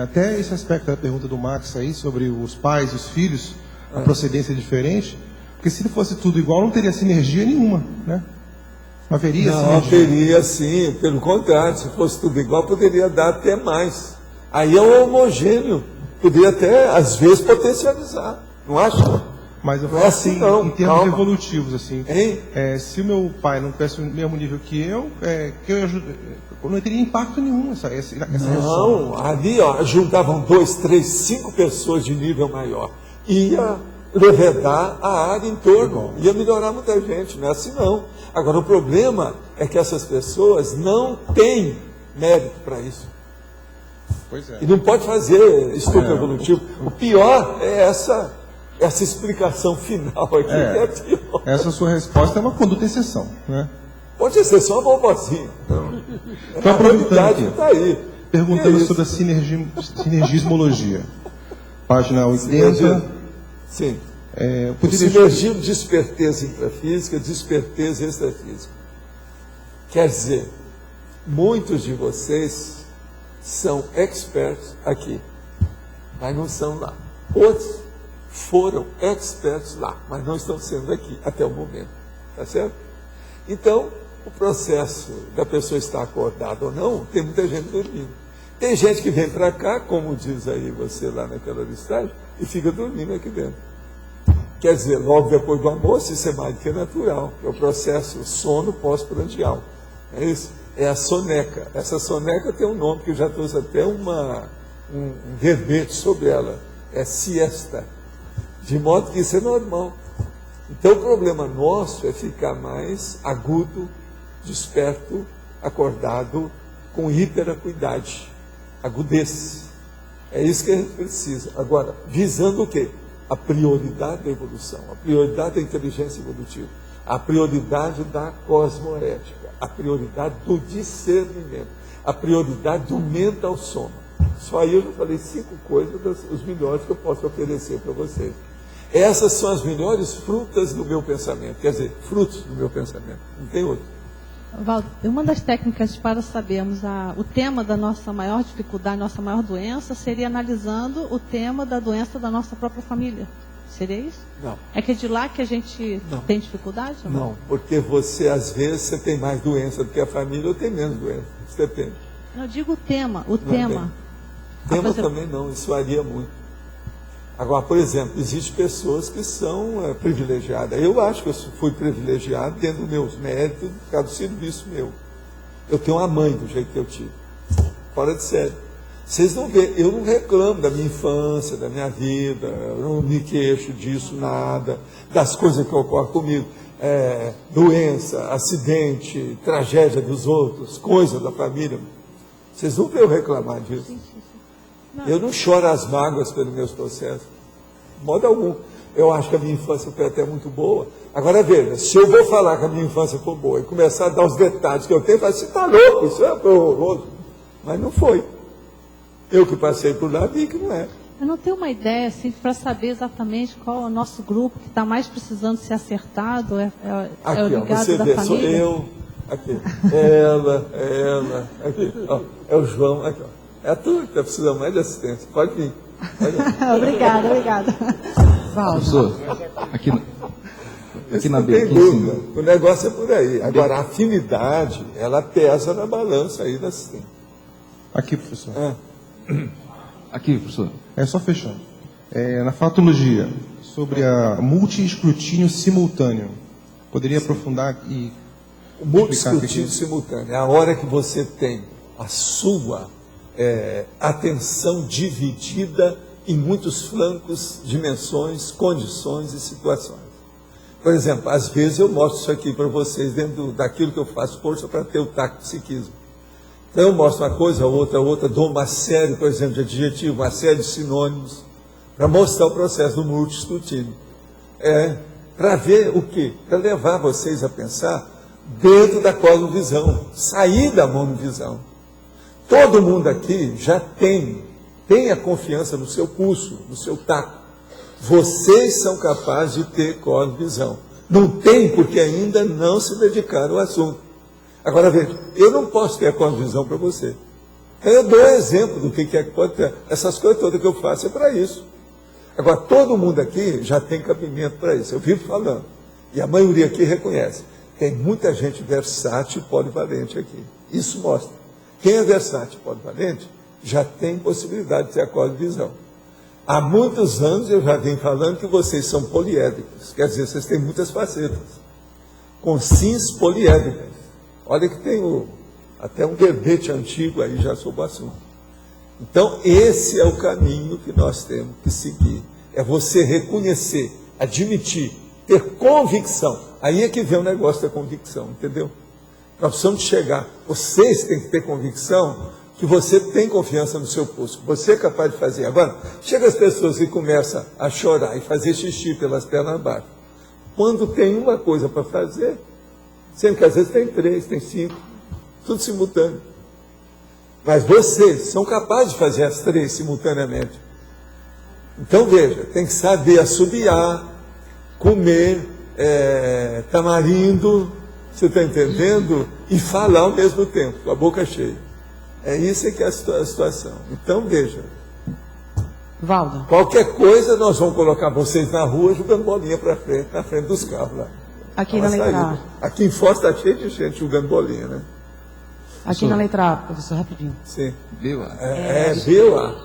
Speaker 10: Até esse aspecto da pergunta do Max aí, sobre os pais e os filhos, a procedência diferente, porque se fosse tudo igual, não teria sinergia nenhuma, né? Não haveria sinergia.
Speaker 1: Não, teria sim, pelo contrário, se fosse tudo igual, poderia dar até mais. Aí é um homogêneo, poderia até, às vezes, potencializar, não acha?
Speaker 10: Mas eu
Speaker 1: não
Speaker 10: falo
Speaker 1: é assim, não.
Speaker 10: Em termos evolutivos, assim,
Speaker 1: hein?
Speaker 10: Se o meu pai não tivesse o mesmo nível que eu não teria impacto nenhum essa
Speaker 1: não, ali ó, juntavam 2, 3, 5 pessoas de nível maior. Ia levedar a área em torno, ia melhorar muita gente, não é assim não. Agora o problema é que essas pessoas não têm mérito para isso.
Speaker 10: Pois é.
Speaker 1: E não pode fazer estudo evolutivo. O pior é essa explicação final aqui, que é pior.
Speaker 10: Essa sua resposta é uma conduta exceção, né?
Speaker 1: Pode ser só uma vovozinha.
Speaker 10: Estou aproveitando aqui,
Speaker 1: está aí.
Speaker 10: perguntando sobre a sinergismologia. Página 80.
Speaker 1: Sim. O sinergismo de esperteza intrafísica, de esperteza extrafísica. Quer dizer, muitos de vocês são experts aqui, mas não são lá. Outros foram experts lá, mas não estão sendo aqui até o momento. Tá certo? Então, o processo da pessoa estar acordada ou não, tem muita gente dormindo. Tem gente que vem para cá, como diz aí você lá naquela listagem, e fica dormindo aqui dentro. Quer dizer, logo depois do almoço, isso é mais do que natural. É o processo sono pós-prandial. É isso? É a soneca. Essa soneca tem um nome que eu já trouxe até um verbete sobre ela. É siesta. De modo que isso é normal. Então o problema nosso é ficar mais agudo, desperto, acordado, com hiperacuidade, agudez. É isso que a gente precisa. Agora, visando o quê? A prioridade da evolução, a prioridade da inteligência evolutiva, a prioridade da cosmoética, a prioridade do discernimento, a prioridade do mental soma. Só aí eu já falei 5 coisas, os melhores que eu posso oferecer para vocês. Essas são as melhores frutas do meu pensamento, quer dizer, frutos do meu pensamento, não tem outro.
Speaker 2: Valdo, uma das técnicas para sabermos o tema da nossa maior dificuldade, nossa maior doença, seria analisando o tema da doença da nossa própria família. Seria isso?
Speaker 1: Não.
Speaker 2: É que é de lá que a gente tem dificuldade?
Speaker 1: Não, porque você, às vezes, você tem mais doença do que a família ou tem menos doença. Isso depende.
Speaker 2: Eu digo o tema,
Speaker 1: Tema também não, isso varia muito. Agora, por exemplo, existem pessoas que são privilegiadas. Eu acho que eu fui privilegiado tendo meus méritos por causa do serviço meu. Eu tenho uma mãe do jeito que eu tive. Fora de série. Vocês não veem, eu não reclamo da minha infância, da minha vida, eu não me queixo disso, nada, das coisas que ocorrem comigo. Doença, acidente, tragédia dos outros, coisa da família. Vocês não veem eu reclamar disso. Eu não choro as mágoas pelos meus processos, de modo algum. Eu acho que a minha infância foi até muito boa. Agora veja, se eu vou falar que a minha infância foi boa e começar a dar os detalhes que eu tenho, você está louco, isso é horroroso. Mas não foi. Eu que passei por lá vi que não é.
Speaker 2: Eu não tenho uma ideia assim, para saber exatamente qual é o nosso grupo que está mais precisando ser acertado. É
Speaker 1: Aqui,
Speaker 2: o ligado
Speaker 1: você
Speaker 2: da
Speaker 1: vê,
Speaker 2: família?
Speaker 1: sou eu, aqui, ela, aqui, ó, é o João, aqui, ó. É a tua que está precisando mais de assistência. Pode vir.
Speaker 2: Obrigada.
Speaker 11: Professor, aqui na
Speaker 1: não tem dúvida, o negócio é por aí. Agora, a afinidade, ela pesa na balança aí da assistência.
Speaker 10: Aqui, professor.
Speaker 11: Aqui, professor.
Speaker 10: Só fechando. Na fatologia, sobre a multi-escrutínio simultâneo, poderia aprofundar e
Speaker 1: o multi-escrutínio simultâneo é a hora que você tem a sua atenção dividida em muitos flancos, dimensões, condições e situações. Por exemplo, às vezes eu mostro isso aqui para vocês dentro daquilo que eu faço força para ter o tato psiquismo. Então eu mostro uma coisa, outra, dou uma série, por exemplo, de adjetivos, uma série de sinônimos, para mostrar o processo do multi-escrutínio. Para ver o quê? Para levar vocês a pensar dentro da cosmovisão, sair da monovisão. Todo mundo aqui já tem a confiança no seu pulso, no seu tato. Vocês são capazes de ter cosmovisão. Não tem porque ainda não se dedicaram ao assunto. Agora veja, eu não posso ter a cosmovisão para você. Eu dou exemplo do que é que pode ter. Essas coisas todas que eu faço é para isso. Agora, todo mundo aqui já tem cabimento para isso. Eu vivo falando. E a maioria aqui reconhece. Tem muita gente versátil e polivalente aqui. Isso mostra. Quem é versátil e polivalente já tem possibilidade de ter a cosmovisão. Há muitos anos eu já venho falando que vocês são poliédricos. Quer dizer, vocês têm muitas facetas. Com sims poliédricas. Olha que tem até um verbete antigo aí já sobre o assunto. Então, esse é o caminho que nós temos que seguir. É você reconhecer, admitir, ter convicção. Aí é que vem o negócio da convicção, entendeu? Nós precisamos chegar. Vocês têm que ter convicção que você tem confiança no seu pulso. Você é capaz de fazer. Agora, chega as pessoas que começam a chorar e fazer xixi pelas pernas abaixo. Quando tem uma coisa para fazer, sendo que às vezes tem 3, tem 5, tudo simultâneo. Mas vocês são capazes de fazer as 3 simultaneamente. Então veja, tem que saber assobiar, comer, tamarindo, você está entendendo? E falar ao mesmo tempo, com a boca cheia. É isso que é a situação. Então veja,
Speaker 12: Valdo,
Speaker 1: qualquer coisa nós vamos colocar vocês na rua jogando bolinha para frente, na frente dos carros lá.
Speaker 12: Aqui na letra A.
Speaker 1: Aqui em Foz está cheio de gente jogando bolinha, né?
Speaker 12: Aqui na letra A, professor, rapidinho.
Speaker 1: Sim.
Speaker 11: BA.
Speaker 1: BA.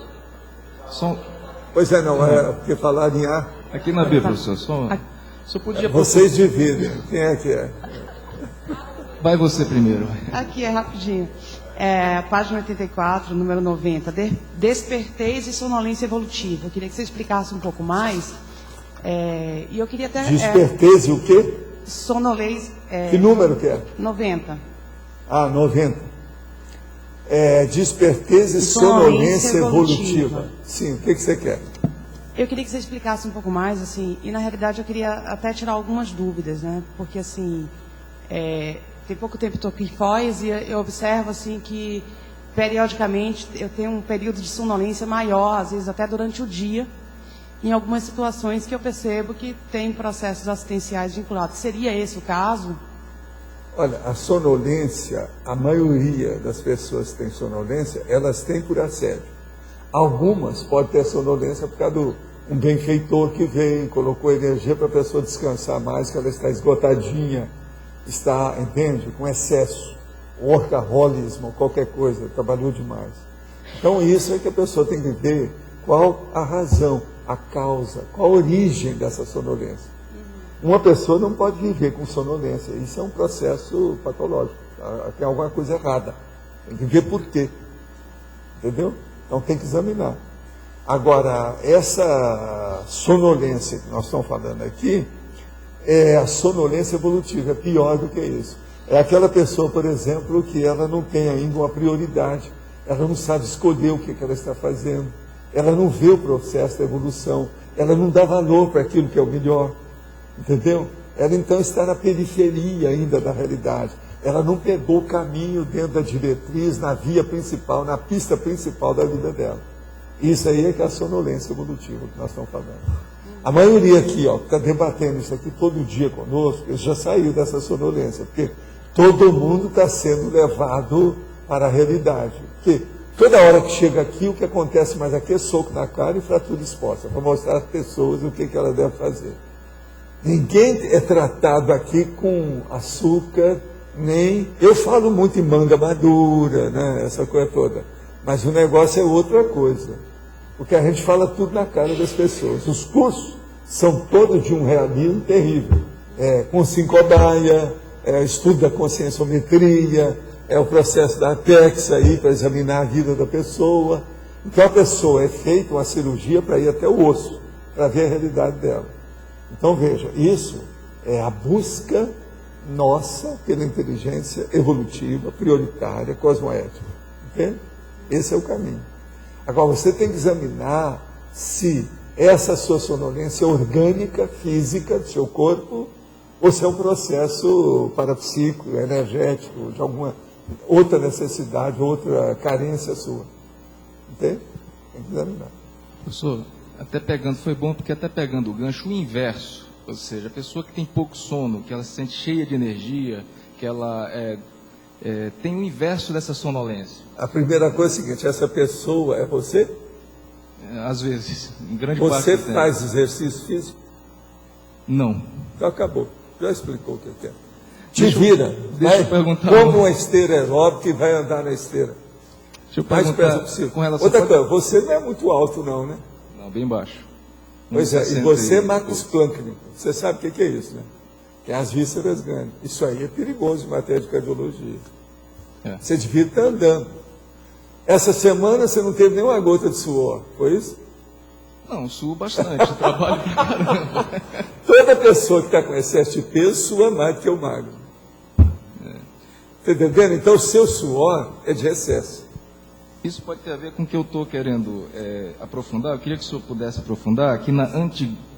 Speaker 11: Só...
Speaker 1: Pois não, porque falaram em A.
Speaker 11: Aqui na B, professor, só podia...
Speaker 1: Vocês dividem. Quem é que é?
Speaker 11: Vai você primeiro.
Speaker 12: Aqui é rapidinho. Página 84, número 90. Despertez e sonolência evolutiva. Eu queria que você explicasse um pouco mais. E eu queria até...
Speaker 1: Despertez e o quê?
Speaker 12: Sonolência...
Speaker 1: que número que é?
Speaker 12: 90.
Speaker 1: 90. Despertez e sonolência evolutiva. Sim, o que você quer?
Speaker 12: Eu queria que você explicasse um pouco mais, assim, e na realidade eu queria até tirar algumas dúvidas, né? Porque, assim, tem pouco tempo que estou aqui em Foz e eu observo, assim, que periodicamente eu tenho um período de sonolência maior, às vezes até durante o dia, em algumas situações que eu percebo que tem processos assistenciais vinculados. Seria esse o caso?
Speaker 1: Olha, a sonolência, a maioria das pessoas que têm sonolência, elas têm por assédio. Algumas podem ter sonolência por causa de um benfeitor que vem, colocou energia para a pessoa descansar mais, que ela está esgotadinha, está, entende, com excesso, workaholismo, qualquer coisa, trabalhou demais. Então isso é que a pessoa tem que ver qual a razão, a causa, qual a origem dessa sonolência. Uma pessoa não pode viver com sonolência, isso é um processo patológico, tem alguma coisa errada, tem que ver por quê, entendeu? Então tem que examinar. Agora, essa sonolência que nós estamos falando aqui, é a sonolência evolutiva, é pior do que isso. É aquela pessoa, por exemplo, que ela não tem ainda uma prioridade, ela não sabe escolher o que ela está fazendo, ela não vê o processo da evolução, ela não dá valor para aquilo que é o melhor, entendeu? Ela então está na periferia ainda da realidade, ela não pegou o caminho dentro da diretriz, na via principal, na pista principal da vida dela. Isso aí é que é a sonolência evolutiva que nós estamos falando. A maioria aqui, ó, que está debatendo isso aqui todo dia conosco, ele já saiu dessa sonolência, porque todo mundo está sendo levado para a realidade. Porque toda hora que chega aqui, o que acontece mais aqui é soco na cara e fratura exposta, para mostrar às pessoas o que elas devem fazer. Ninguém é tratado aqui com açúcar, nem... Eu falo muito em manga madura, né, essa coisa toda, mas o negócio é outra coisa. Porque a gente fala tudo na cara das pessoas. Os cursos são todos de um realismo terrível. Com sincobaia, estudo da conscienciometria, o processo da APEX aí para examinar a vida da pessoa. Então a pessoa é feita uma cirurgia para ir até o osso, para ver a realidade dela. Então veja, isso é a busca nossa pela inteligência evolutiva, prioritária, cosmoética. Entende? Esse é o caminho. Agora, você tem que examinar se essa sua sonolência é orgânica, física do seu corpo, ou se é um processo parapsíquico, energético, de alguma outra necessidade, outra carência sua. Entende? Tem que examinar.
Speaker 11: Professor, foi bom porque até pegando o gancho, o inverso, ou seja, a pessoa que tem pouco sono, que ela se sente cheia de energia, que ela tem o inverso dessa sonolência.
Speaker 1: A primeira coisa é a seguinte, essa pessoa é você?
Speaker 11: Às vezes, em grande parte do tempo.
Speaker 1: Você faz exercício físico?
Speaker 11: Não.
Speaker 1: Então acabou, já explicou o que é. Te vira,
Speaker 11: deixa eu perguntar.
Speaker 1: Como uma esteira aeróbica e vai andar na esteira.
Speaker 11: Deixa eu perguntar com relação
Speaker 1: outra coisa, você não é muito alto não, né?
Speaker 11: Não, bem baixo.
Speaker 1: Pois é, e você é Max Planck, você sabe o que é isso, né? Que é as vísceras grandes. Isso aí é perigoso em matéria de cardiologia. Você devia estar andando. Essa semana você não teve nenhuma gota de suor, foi isso?
Speaker 11: Não, suo bastante, trabalho pra caramba.
Speaker 1: Toda pessoa que está com excesso de peso sua mais do que o magro. Está entendendo? Então o seu suor é de excesso.
Speaker 11: Isso pode ter a ver com o que eu estou querendo aprofundar. Eu queria que o senhor pudesse aprofundar aqui na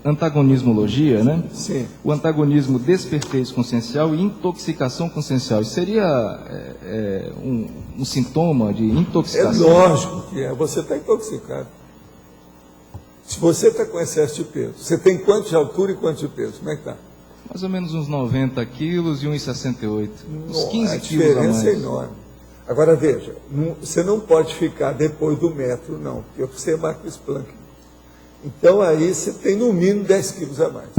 Speaker 11: antagonismologia, né?
Speaker 1: Sim.
Speaker 11: O antagonismo desperfeito consciencial e intoxicação consciencial. Isso seria um sintoma de intoxicação?
Speaker 1: É lógico que é. Você está intoxicado. Se você está com excesso de peso, você tem quanto de altura e quanto de peso? Como é que está?
Speaker 11: Mais ou menos uns 90 quilos e 1,68. Uns 15 quilos a mais. A
Speaker 1: diferença é enorme. Agora veja, você não pode ficar depois do metro, não, porque você é Max Planck. Então aí você tem no mínimo 10 quilos a mais.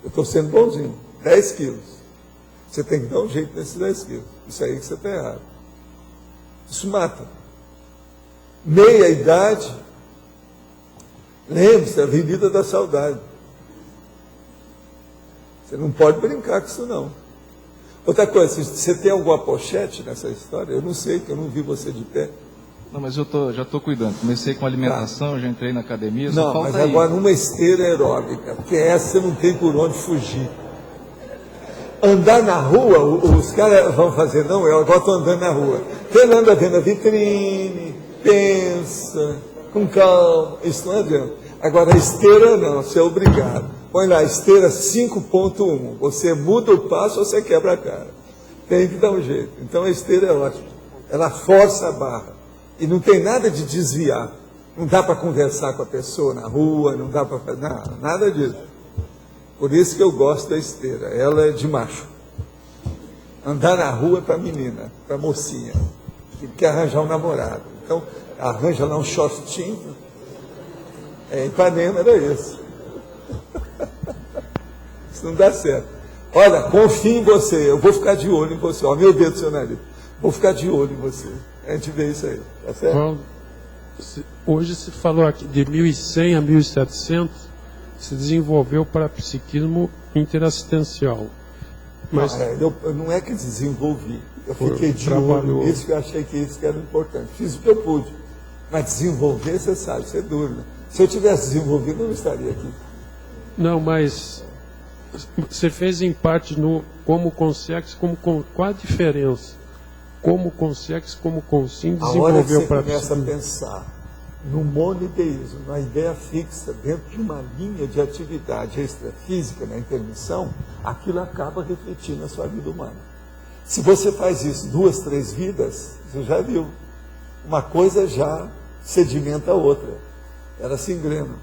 Speaker 1: Eu estou sendo bonzinho, 10 quilos. Você tem que dar um jeito nesses 10 quilos. Isso aí que você está errado. Isso mata. Meia idade, lembre-se, a Avenida da Saudade. Você não pode brincar com isso não. Outra coisa, você tem alguma pochete nessa história? Eu não sei, que eu não vi você de pé.
Speaker 11: Não, mas eu já estou cuidando. Comecei com alimentação, já entrei na academia, só
Speaker 1: não,
Speaker 11: falta
Speaker 1: mas agora numa esteira aeróbica, porque essa você não tem por onde fugir. Andar na rua, os caras vão fazer, não, eu agora estou andando na rua. Você anda vendo a vitrine, pensa, com calma, isso não adianta. Agora a esteira não, você é obrigado. Põe lá, esteira 5.1. Você muda o passo ou você quebra a cara. Tem que dar um jeito. Então a esteira é ótima. Ela força a barra. E não tem nada de desviar. Não dá para conversar com a pessoa na rua, não dá para fazer nada disso. Por isso que eu gosto da esteira. Ela é de macho. Andar na rua é para menina, para mocinha. Que quer arranjar um namorado. Então, arranja lá um shortinho. Ipanema era esse. Isso não dá certo. Olha, confio em você, eu vou ficar de olho em você. Ó, meu dedo do seu nariz. Vou ficar de olho em você. A gente vê isso aí, tá certo?
Speaker 3: Bom, hoje se falou aqui de 1100 a 1700, se desenvolveu o parapsiquismo interassistencial. Mas
Speaker 1: não é que desenvolvi. Eu fiquei de olho nisso, que eu achei que isso que era importante. Fiz o que eu pude. Mas desenvolver, você sabe, você é duro, né? Se eu tivesse desenvolvido, eu não estaria aqui.
Speaker 3: Não, mas você fez em parte no como consegues, qual a diferença? Como consegues, como consim desenvolveu para
Speaker 1: você começa a pensar no monoteísmo, na ideia fixa, dentro de uma linha de atividade extrafísica, na intermissão, aquilo acaba refletindo na sua vida humana. Se você faz isso 2, 3 vidas, você já viu. Uma coisa já sedimenta a outra. Elas se engrenam.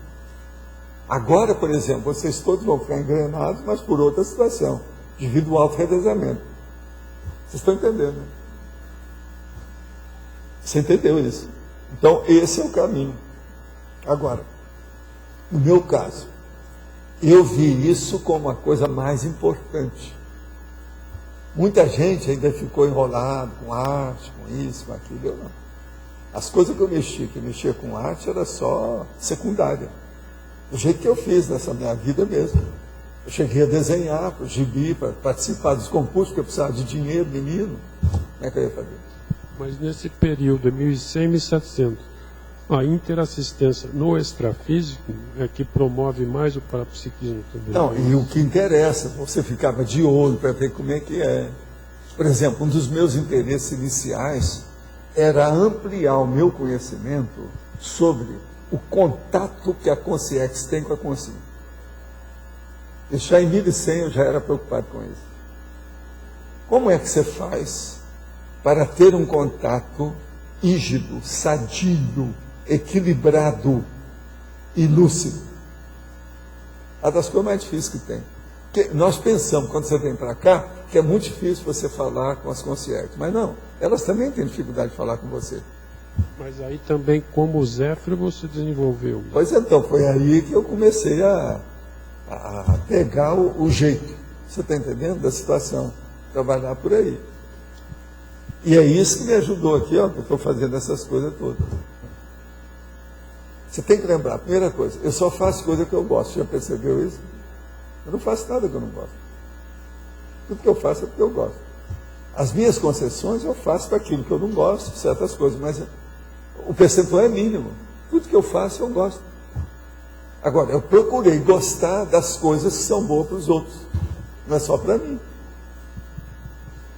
Speaker 1: Agora, por exemplo, vocês todos vão ficar engrenados, mas por outra situação, devido ao auto-revezamento. Vocês estão entendendo, né? Você entendeu isso? Então, esse é o caminho. Agora, no meu caso, eu vi isso como a coisa mais importante. Muita gente ainda ficou enrolado com arte, com isso, com aquilo. Eu não. As coisas que eu mexia com arte, era só secundária. Do jeito que eu fiz nessa minha vida mesmo. Eu cheguei a desenhar para o gibi, para participar dos concursos, porque eu precisava de dinheiro, menino. Como é que eu ia fazer?
Speaker 3: Mas nesse período, 1100 e 1700, a interassistência no extrafísico é que promove mais o parapsiquismo também.
Speaker 1: Não, e o que interessa, você ficava de olho para ver como é que é. Por exemplo, um dos meus interesses iniciais era ampliar o meu conhecimento sobre o contato que a Consciex tem com a consciência. Já em 1100 eu já era preocupado com isso. Como é que você faz para ter um contato rígido, sadio, equilibrado e lúcido? É uma das coisas mais difíceis que tem. Porque nós pensamos, quando você vem para cá, que é muito difícil você falar com as consciências. Mas não, elas também têm dificuldade de falar com você.
Speaker 3: Mas aí também, como Zéfiro, você desenvolveu.
Speaker 1: Pois então, foi aí que eu comecei a pegar o jeito, você está entendendo, da situação, trabalhar por aí. E é isso que me ajudou aqui, ó, que eu estou fazendo essas coisas todas. Você tem que lembrar, primeira coisa, eu só faço coisa que eu gosto, já percebeu isso? Eu não faço nada que eu não gosto. Tudo que eu faço é porque eu gosto. As minhas concessões eu faço para aquilo que eu não gosto, certas coisas, mas o percentual é mínimo. Tudo que eu faço eu gosto. Agora, eu procurei gostar das coisas que são boas para os outros, não é só para mim.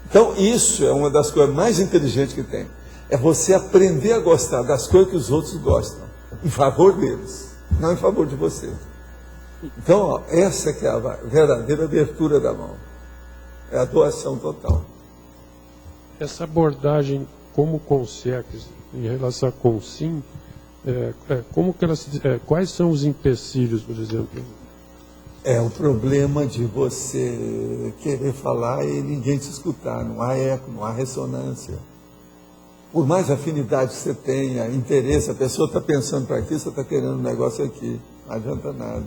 Speaker 1: Então, isso é uma das coisas mais inteligentes que tem. É você aprender a gostar das coisas que os outros gostam, em favor deles, não em favor de você. Então, ó, essa que é a verdadeira abertura da mão. É a doação total.
Speaker 3: Essa abordagem como Consciex em relação a Consim, como que elas, quais são os empecilhos, por exemplo?
Speaker 1: É o problema de você querer falar e ninguém te escutar. Não há eco, não há ressonância. Por mais afinidade que você tenha, interesse, a pessoa está pensando para aqui, você está querendo um negócio aqui. Não adianta nada.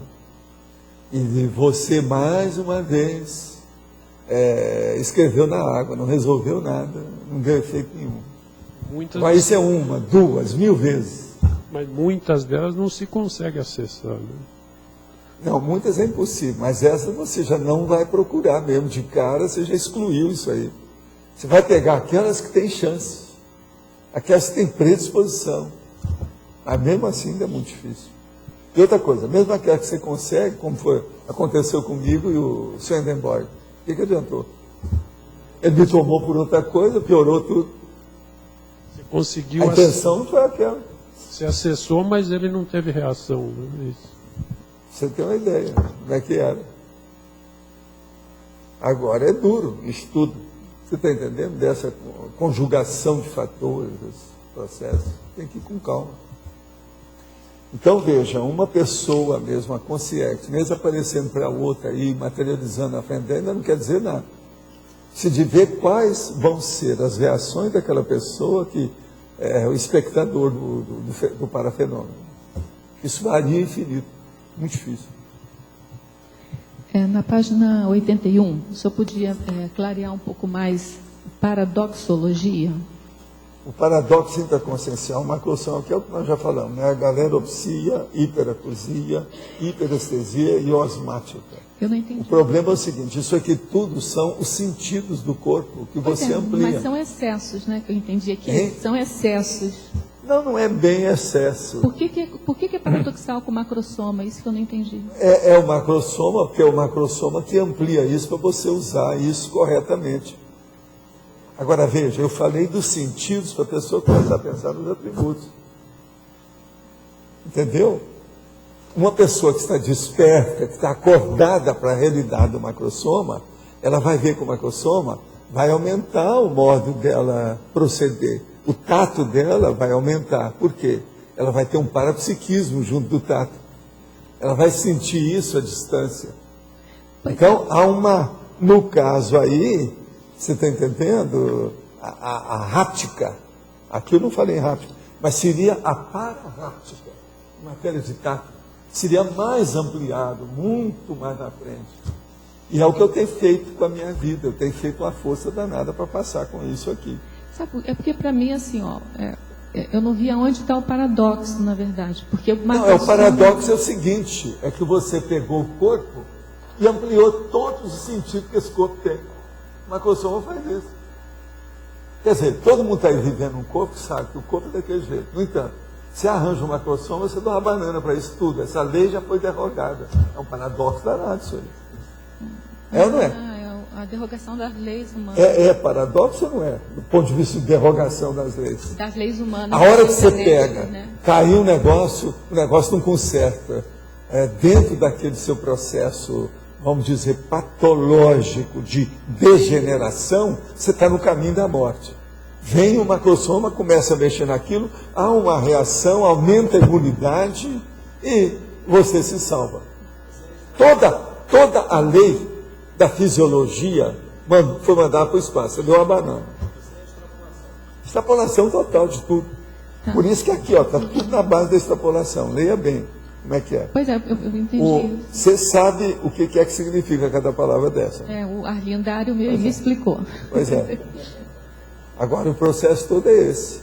Speaker 1: E você, mais uma vez, escreveu na água, não resolveu nada, não deu efeito nenhum. Mas isso é uma, duas, 1000 vezes.
Speaker 3: Mas muitas delas não se consegue acessar, né?
Speaker 1: Não, muitas é impossível, mas essa você já não vai procurar mesmo. De cara, você já excluiu isso aí. Você vai pegar aquelas que têm chance, aquelas que têm predisposição. Mas mesmo assim ainda é muito difícil. E outra coisa, mesmo aquela que você consegue, como aconteceu comigo e o Swedenborg, o que adiantou? Ele me tomou por outra coisa, piorou tudo.
Speaker 3: Você conseguiu
Speaker 1: a intenção foi aquela.
Speaker 3: Você acessou, mas ele não teve reação, né? Isso.
Speaker 1: Você tem uma ideia como é que era. Agora é duro isso tudo. Você está entendendo? Dessa conjugação de fatores, desse processo. Tem que ir com calma. Então, veja, uma pessoa mesmo, a consciência, mesmo aparecendo para a outra aí, materializando a frente dela, ainda não quer dizer nada. Se de ver quais vão ser as reações daquela pessoa que é o espectador do parafenômeno. Isso varia infinito. Muito difícil.
Speaker 9: Na página 81, o senhor podia clarear um pouco mais paradoxologia?
Speaker 1: O paradoxo interconsciencial, macrosoma, que é o que nós já falamos, né? A galeropsia, hiperacusia, hiperestesia e osmática.
Speaker 9: Eu não entendi.
Speaker 1: O problema é o seguinte, isso aqui tudo são os sentidos do corpo que você amplia.
Speaker 9: Mas são excessos, né? Que eu entendi aqui. São excessos.
Speaker 1: Não é bem excesso.
Speaker 9: Por que é paradoxal com o macrosoma? Isso que eu não entendi.
Speaker 1: É o macrosoma, porque é o macrosoma que amplia isso para você usar isso corretamente. Agora veja, eu falei dos sentidos para a pessoa começar a pensar nos atributos. Entendeu? Uma pessoa que está desperta, que está acordada para a realidade do macrosoma, ela vai ver que o macrosoma vai aumentar o modo dela proceder. O tato dela vai aumentar. Por quê? ela vai ter um parapsiquismo junto do tato. Ela vai sentir isso à distância. Então, há uma, no caso aí, você está entendendo? A háptica, aqui eu não falei háptica, mas seria a paraháptica, matéria de tato, seria mais ampliado, muito mais na frente. E é o que eu tenho feito com a minha vida, eu tenho feito uma força danada para passar com isso aqui.
Speaker 9: Sabe, é porque para mim, assim, ó, eu não vi aonde está o paradoxo, na verdade. Porque
Speaker 1: o paradoxo é o seguinte, é que você pegou o corpo e ampliou todos os sentidos que esse corpo tem. O macrosoma faz isso. Quer dizer, todo mundo está aí vivendo um corpo, sabe que o corpo é daquele jeito. No entanto, você arranja um macrosoma, você dá uma banana para isso tudo. Essa lei já foi derrogada. É um paradoxo danado isso aí. É ou não é?
Speaker 9: A derrogação das leis humanas.
Speaker 1: É paradoxo ou não é? Do ponto de vista de derrogação das leis.
Speaker 9: Das leis humanas.
Speaker 1: A hora que você pega, né? Caiu o negócio não conserta. Dentro daquele seu processo, vamos dizer, patológico de degeneração, você está no caminho da morte. Vem o macrosoma, começa a mexer naquilo, há uma reação, aumenta a imunidade e você se salva. Toda a lei da fisiologia foi mandada para o espaço. Você deu uma banana. Extrapolação total de tudo. Tá. Por isso que aqui está tudo na base da extrapolação. Leia bem como é que é.
Speaker 9: Pois é, eu entendi.
Speaker 1: Você sabe o que é que significa cada palavra dessa?
Speaker 9: O Arlindário me explicou.
Speaker 1: Pois é. Agora o processo todo é esse.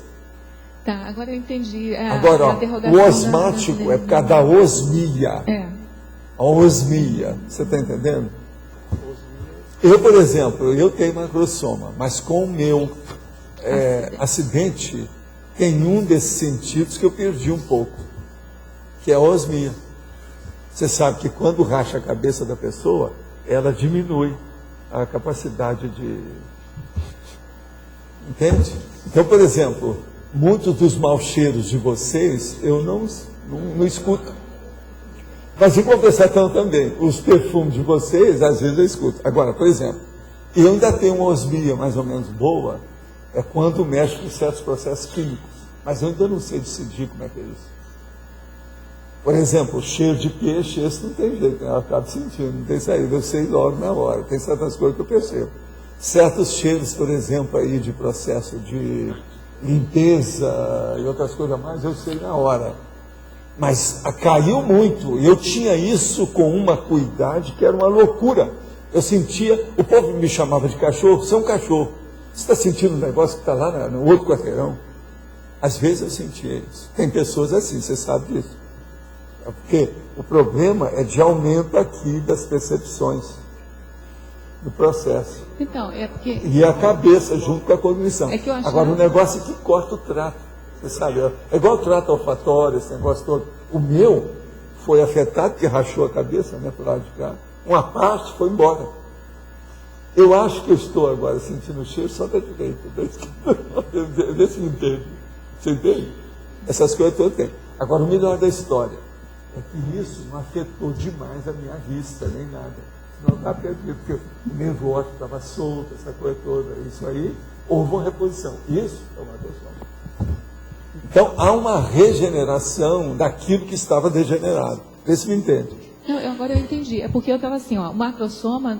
Speaker 9: Tá, agora eu entendi.
Speaker 1: Agora, o osmático é por causa da osmia. A osmia. Você está entendendo? Eu, por exemplo, eu tenho macrosoma, mas com o meu acidente, tem um desses sentidos que eu perdi um pouco, que é a osmia. Você sabe que quando racha a cabeça da pessoa, ela diminui a capacidade de... Entende? Então, por exemplo, muitos dos maus cheiros de vocês, eu não escuto. Mas em compensação também, os perfumes de vocês, às vezes eu escuto. Agora, por exemplo, eu ainda tenho uma osmia mais ou menos boa, é quando mexe com certos processos químicos. Mas eu ainda não sei decidir como é que é isso. Por exemplo, cheiro de peixe, esse não tem jeito, eu acabo sentindo, não tem saída, eu sei logo na hora. Tem certas coisas que eu percebo. Certos cheiros, por exemplo, aí de processo de limpeza e outras coisas mais, eu sei na hora. Mas caiu muito. Eu tinha isso com uma cuidade que era uma loucura. Eu sentia, o povo me chamava de cachorro, você é um cachorro. Você está sentindo um negócio que está lá no outro quarteirão? Às vezes eu sentia isso. Tem pessoas assim, você sabe disso. Porque o problema é de aumento aqui das percepções do processo.
Speaker 9: Então, é porque...
Speaker 1: E a cabeça junto com a cognição.
Speaker 9: É que eu achava...
Speaker 1: Agora, o negócio é que corta o trato. Você sabe, é igual o trato olfatório, esse negócio todo. O meu foi afetado, porque rachou a cabeça, né, pro lado de cá. Uma parte foi embora. Eu acho que eu estou agora sentindo o cheiro só da direita. Vê se me entende. Você entende? Essas coisas todas tem. Agora, o melhor da história é que isso não afetou demais a minha vista, nem nada. Não dá para ver, porque o nervo óptico estava solto, essa coisa toda. Isso aí, houve uma reposição. Isso é uma questão. Então, há uma regeneração daquilo que estava degenerado. Vê se me entende.
Speaker 9: Agora eu entendi. É porque eu estava assim, ó, o macrosoma,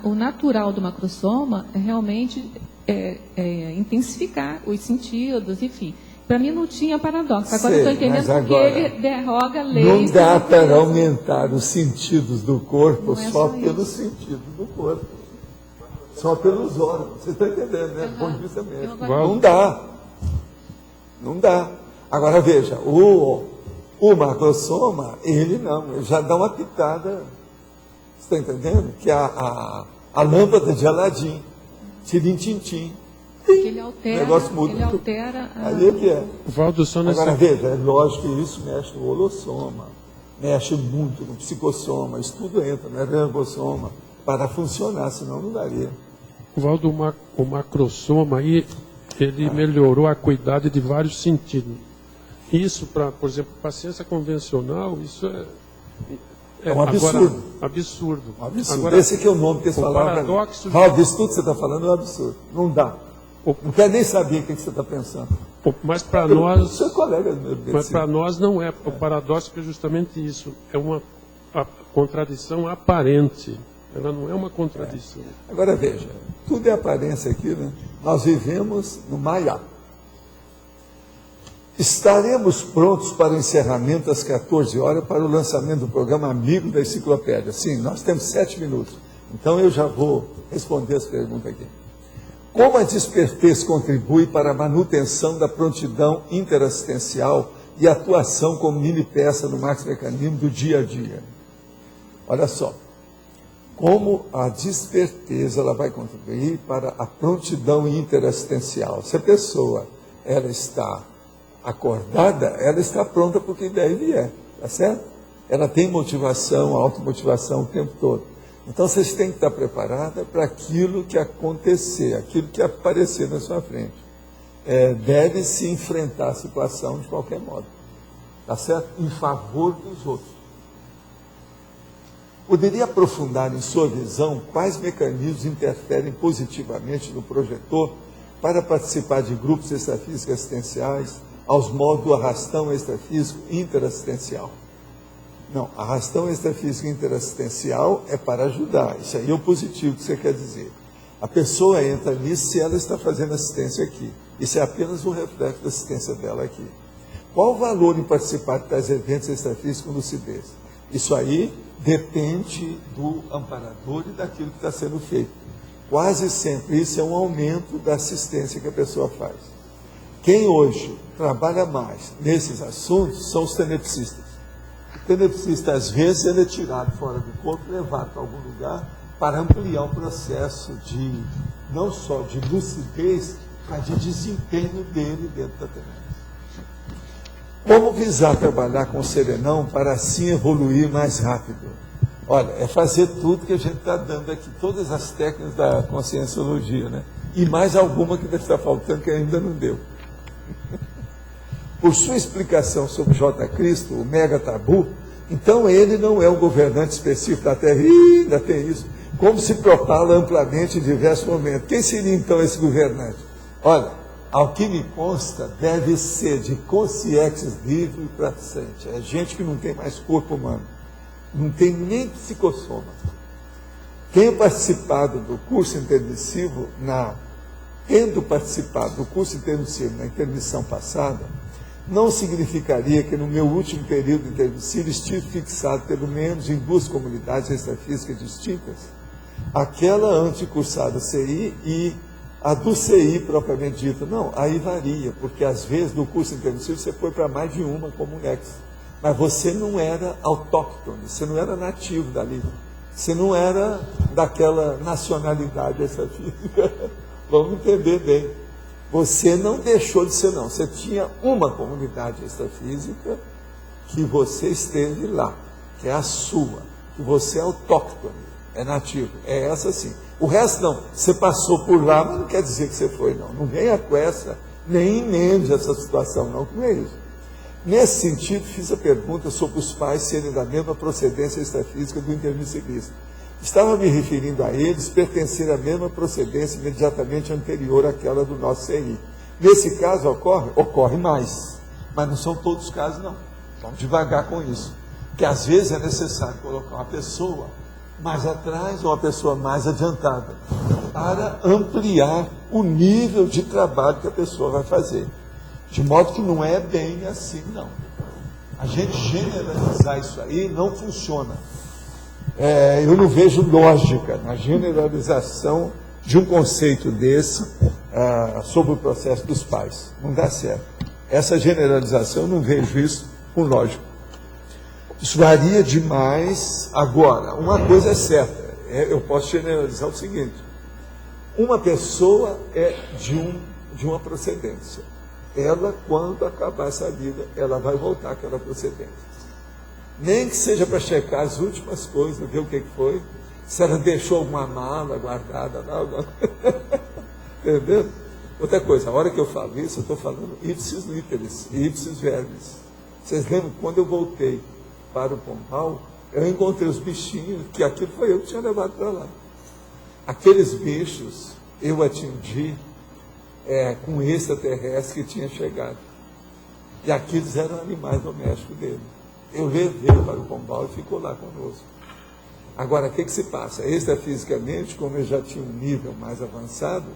Speaker 9: o natural do macrosoma é realmente intensificar os sentidos, enfim. Para mim não tinha paradoxo. Agora eu estou entendendo porque ele derroga leis.
Speaker 1: Não dá para aumentar os sentidos do corpo só pelos sentidos do corpo. Só pelos órgãos. Você está entendendo, né? Do ponto de vista médico. Não dá. Não dá. Agora veja, o macrosoma, ele não, ele já dá uma pitada. Você está entendendo? Que a lâmpada de Aladim, tirim-tim-tim.
Speaker 9: Ele altera,
Speaker 1: o negócio muda.
Speaker 9: Ele altera
Speaker 1: Aí é que é.
Speaker 3: Agora
Speaker 1: veja, é lógico que isso mexe no holossoma, mexe muito no psicossoma, isso tudo entra, no ergossoma, para funcionar, senão não daria.
Speaker 3: Valdo, o macrosoma aí, ele melhorou a acuidade de vários sentidos. Isso, por exemplo, paciência convencional, isso
Speaker 1: é um absurdo.
Speaker 3: Absurdo.
Speaker 1: Agora, esse aqui é o nome que eles falaram. Valdo, isso tudo que você está falando é um absurdo. Não dá. Não quer nem saber o que você está pensando.
Speaker 3: Mas para nós,
Speaker 1: mas
Speaker 3: para nós não é. O paradoxo é justamente isso. É uma contradição aparente. Ela não é uma contradição.
Speaker 1: Agora veja, tudo é aparência aqui, né? Nós vivemos no Maya. Estaremos prontos para o encerramento às 14 horas para o lançamento do programa Amigo da Enciclopédia. Sim, nós temos 7 minutos. Então eu já vou responder as perguntas aqui. Como a despertez contribui para a manutenção da prontidão interassistencial e atuação como mini peça no maxi-mecanismo do dia a dia? Olha só. Como a desperteza ela vai contribuir para a prontidão interassistencial. Se a pessoa ela está acordada, ela está pronta para o que deve vier, tá certo? Ela tem motivação, automotivação o tempo todo. Então vocês têm que estar preparada para aquilo que acontecer, aquilo que aparecer na sua frente. Deve se enfrentar a situação de qualquer modo, tá certo? Em favor dos outros. Poderia aprofundar em sua visão quais mecanismos interferem positivamente no projetor para participar de grupos extrafísicos assistenciais, aos modos do arrastão extrafísico interassistencial? Não, arrastão extrafísico interassistencial é para ajudar. Isso aí é o positivo que você quer dizer. A pessoa entra nisso se ela está fazendo assistência aqui. Isso é apenas um reflexo da assistência dela aqui. Qual o valor em participar de tais eventos extrafísicos com lucidez? Isso aí depende do amparador e daquilo que está sendo feito. Quase sempre isso é um aumento da assistência que a pessoa faz. Quem hoje trabalha mais nesses assuntos são os tenepsistas. O tenepsista, às vezes, ele é tirado fora do corpo e levado para algum lugar para ampliar o processo de, não só de lucidez, mas de desempenho dele dentro da tenência. Como visar trabalhar com o serenão para assim evoluir mais rápido? Olha, é fazer tudo que a gente está dando aqui, todas as técnicas da conscienciologia, né? E mais alguma que deve estar faltando que ainda não deu. Por sua explicação sobre J. Cristo, o mega tabu, então ele não é um governante específico da Terra, ainda tem isso, como se propala amplamente em diversos momentos. Quem seria então esse governante? Olha, ao que me consta, deve ser de consciências livre para frente. É gente que não tem mais corpo humano, não tem nem psicossoma. Tenho participado do curso intermissivo tendo participado do curso intermissivo na intermissão passada, não significaria que no meu último período intermissivo estive fixado pelo menos em 2 comunidades extrafísicas distintas, aquela anticursada CI e a do CI propriamente dita. Não, aí varia, porque às vezes no curso intermissivo você foi para mais de uma como ex, mas você não era autóctone, você não era nativo dali, você não era daquela nacionalidade extrafísica. Vamos entender bem. Você não deixou de ser, não. Você tinha uma comunidade extrafísica que você esteve lá, que é a sua, que você é autóctone, é nativo. É essa sim. O resto não. Você passou por lá, mas não quer dizer que você foi, não. Não venha com essa, nem emende essa situação, não, que não é isso. Nesse sentido, fiz a pergunta sobre os pais serem da mesma procedência extrafísica do intermissivismo. Estava me referindo a eles pertencer à mesma procedência imediatamente anterior àquela do nosso CI. Nesse caso ocorre mais, mas não são todos os casos, não. Vamos devagar com isso. Porque às vezes é necessário colocar uma pessoa mais atrás ou uma pessoa mais adiantada para ampliar o nível de trabalho que a pessoa vai fazer. De modo que não é bem assim, não. A gente generalizar isso aí não funciona. Eu não vejo lógica na generalização de um conceito desse sobre o processo dos pais. Não dá certo. Essa generalização, eu não vejo isso com lógica. Isso varia demais. Agora, uma coisa é certa, eu posso generalizar o seguinte: uma pessoa é de uma procedência. Ela, quando acabar essa vida, ela vai voltar àquela procedência. Nem que seja para checar as últimas coisas, ver o que foi, se ela deixou alguma mala guardada lá, entendeu? Outra coisa, a hora que eu falo isso, eu estou falando ipsis literis, ipsis verbis. Vocês lembram, quando eu voltei para o Pombal, eu encontrei os bichinhos, que aquilo foi eu que tinha levado para lá. Aqueles bichos eu atingi com extraterrestre que tinha chegado. E aqueles eram animais domésticos dele. Eu levei para o Pombal e ficou lá conosco. Agora, o que se passa? Extrafisicamente, como eles já tinham um nível mais avançado,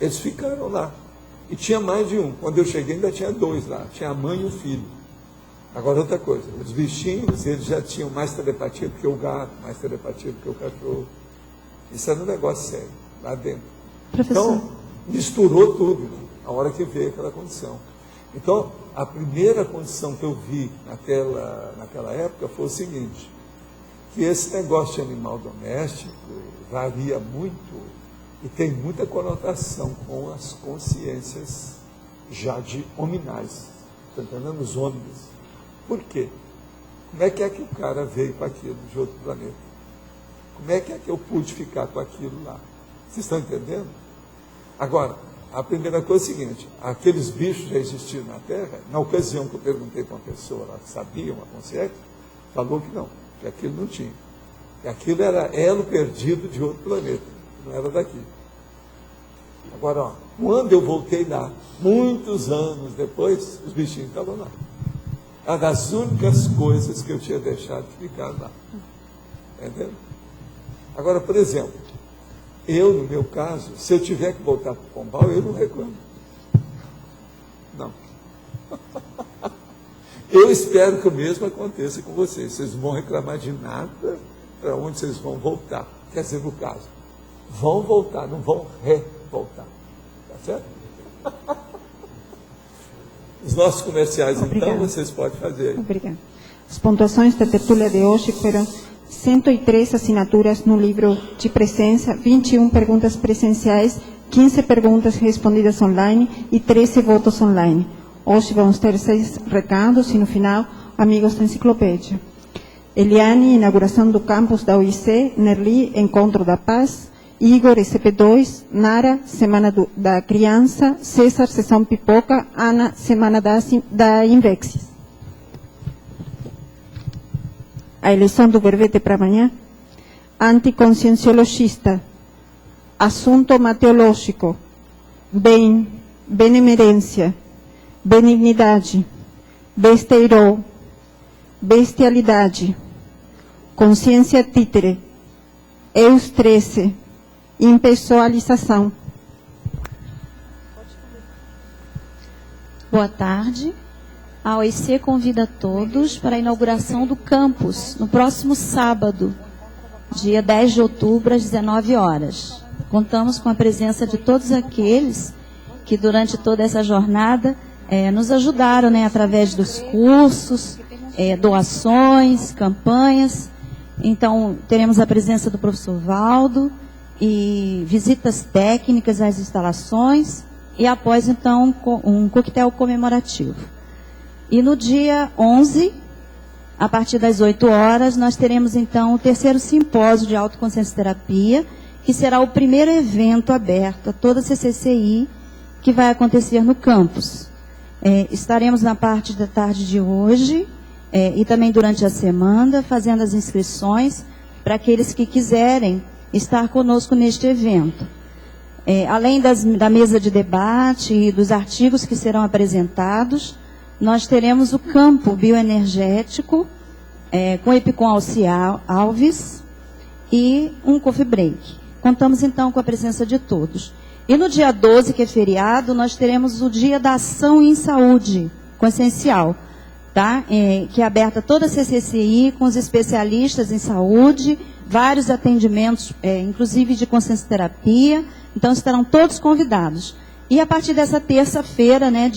Speaker 1: eles ficaram lá. E tinha mais de um. Quando eu cheguei, ainda tinha 2 lá. Tinha a mãe e o filho. Agora, outra coisa. Os bichinhos, eles já tinham mais telepatia do que o gato, mais telepatia do que o cachorro. Isso era um negócio sério, lá dentro.
Speaker 13: Professor.
Speaker 1: Então, misturou tudo, né, a hora que veio aquela condição. Então, a primeira condição que eu vi naquela época foi o seguinte, que esse negócio de animal doméstico varia muito e tem muita conotação com as consciências já de hominais, está entendendo? Os homens. Por quê? Como é que o cara veio com aquilo de outro planeta? Como é que eu pude ficar com aquilo lá? Vocês estão entendendo? Agora, a primeira coisa é a seguinte, aqueles bichos já existiam na Terra. Na ocasião que eu perguntei para uma pessoa lá que sabia, uma consciência, falou que não, que aquilo não tinha. Que aquilo era elo perdido de outro planeta, não era daqui. Agora, ó, quando eu voltei lá, muitos anos depois, os bichinhos estavam lá. Era das únicas coisas que eu tinha deixado de ficar lá. Entendeu? Agora, por exemplo, eu, no meu caso, se eu tiver que voltar para o Pombal, eu não reclamo. Não. Eu espero que o mesmo aconteça com vocês. Vocês não vão reclamar de nada para onde vocês vão voltar. Quer dizer, no caso, vão voltar, não vão revoltar. Tá certo? Os nossos comerciais,
Speaker 13: Obrigada.
Speaker 1: então, vocês podem fazer aí.
Speaker 13: Obrigada. As pontuações da tertúlia de hoje foram 103 assinaturas no livro de presença, 21 perguntas presenciais, 15 perguntas respondidas online e 13 votos online. Hoje vamos ter 6 recados e no final, amigos da enciclopédia. Eliane, inauguração do campus da UIC, Nerli, Encontro da Paz, Igor, SCP-2, Nara, Semana da Criança, César, Sessão Pipoca, Ana, Semana da Invexis. A eleição do verbete para amanhã, anticonscienciologista, assunto mateológico, bem, benemerência, benignidade, besteirol, bestialidade, consciência títere, eus 13, impessoalização.
Speaker 14: Boa tarde. A OIC convida todos para a inauguração do campus no próximo sábado, dia 10 de outubro, às 19 horas. Contamos com a presença de todos aqueles que durante toda essa jornada nos ajudaram, né, através dos cursos, doações, campanhas. Então, teremos a presença do professor Valdo e visitas técnicas às instalações e após, então, um coquetel comemorativo. E no dia 11, a partir das 8 horas, nós teremos, então, o 3º simpósio de autoconsciência terapia, que será o primeiro evento aberto a toda a CCCI que vai acontecer no campus. Estaremos na parte da tarde de hoje e também durante a semana, fazendo as inscrições para aqueles que quiserem estar conosco neste evento. Além da mesa de debate e dos artigos que serão apresentados, nós teremos o campo bioenergético com Epicom Alves e um coffee break. Contamos então com a presença de todos. E no dia 12, que é feriado, nós teremos o Dia da Ação em Saúde Consciencial, tá? Que é aberta toda a CCCI com os especialistas em saúde, vários atendimentos, inclusive de consciência terapia. Então estarão todos convidados. E a partir dessa terça-feira, né,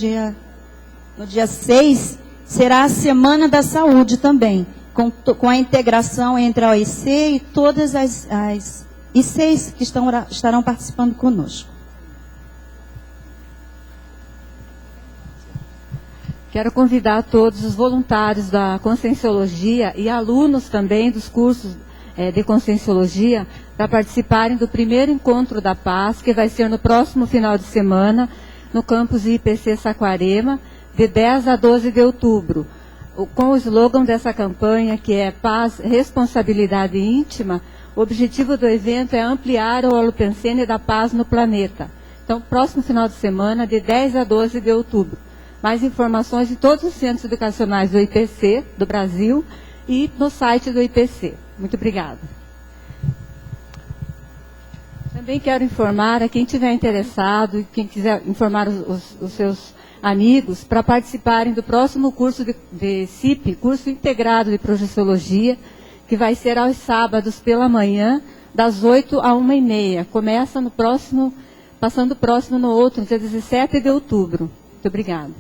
Speaker 14: no dia 6, será a Semana da Saúde também, com a integração entre a OIC e todas as ICs que estarão participando conosco.
Speaker 7: Quero convidar todos os voluntários da Conscienciologia e alunos também dos cursos de Conscienciologia para participarem do primeiro Encontro da Paz, que vai ser no próximo final de semana, no campus IPC Saquarema, de 10 a 12 de outubro, com o slogan dessa campanha, que é Paz, Responsabilidade Íntima. O objetivo do evento é ampliar o Holopensene da paz no planeta. Então, Então, próximo final de semana, de 10 a 12 de outubro. Mais informações em todos os centros educacionais do IPC, do Brasil, e no site do IPC. Muito obrigada. Também quero informar a quem estiver interessado e quem quiser informar os seus amigos para participarem do próximo curso de CIP, curso integrado de projeciologia, que vai ser aos sábados pela manhã, das 8 a 1h30. Começa no próximo, passando próximo no outro, dia 17 de outubro. Muito obrigada.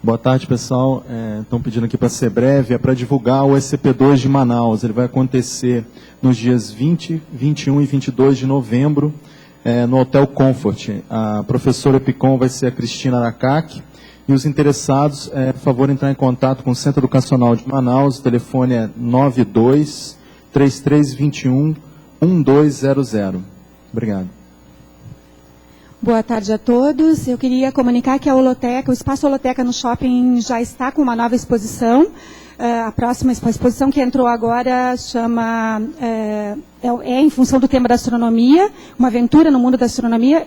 Speaker 15: Boa tarde, pessoal. Estão pedindo aqui para ser breve, é para divulgar o SCP-2 de Manaus. Ele vai acontecer nos dias 20, 21 e 22 de novembro, no Hotel Comfort. A professora Epicom vai ser a Cristina Aracac. E os interessados, por favor, entrar em contato com o Centro Educacional de Manaus. O telefone é 92-3321-1200. Obrigado.
Speaker 16: Boa tarde a todos. Eu queria comunicar que a Holoteca, o Espaço Holoteca no shopping já está com uma nova exposição. A próxima exposição que entrou agora chama, em função do tema da astronomia, uma aventura no mundo da astronomia,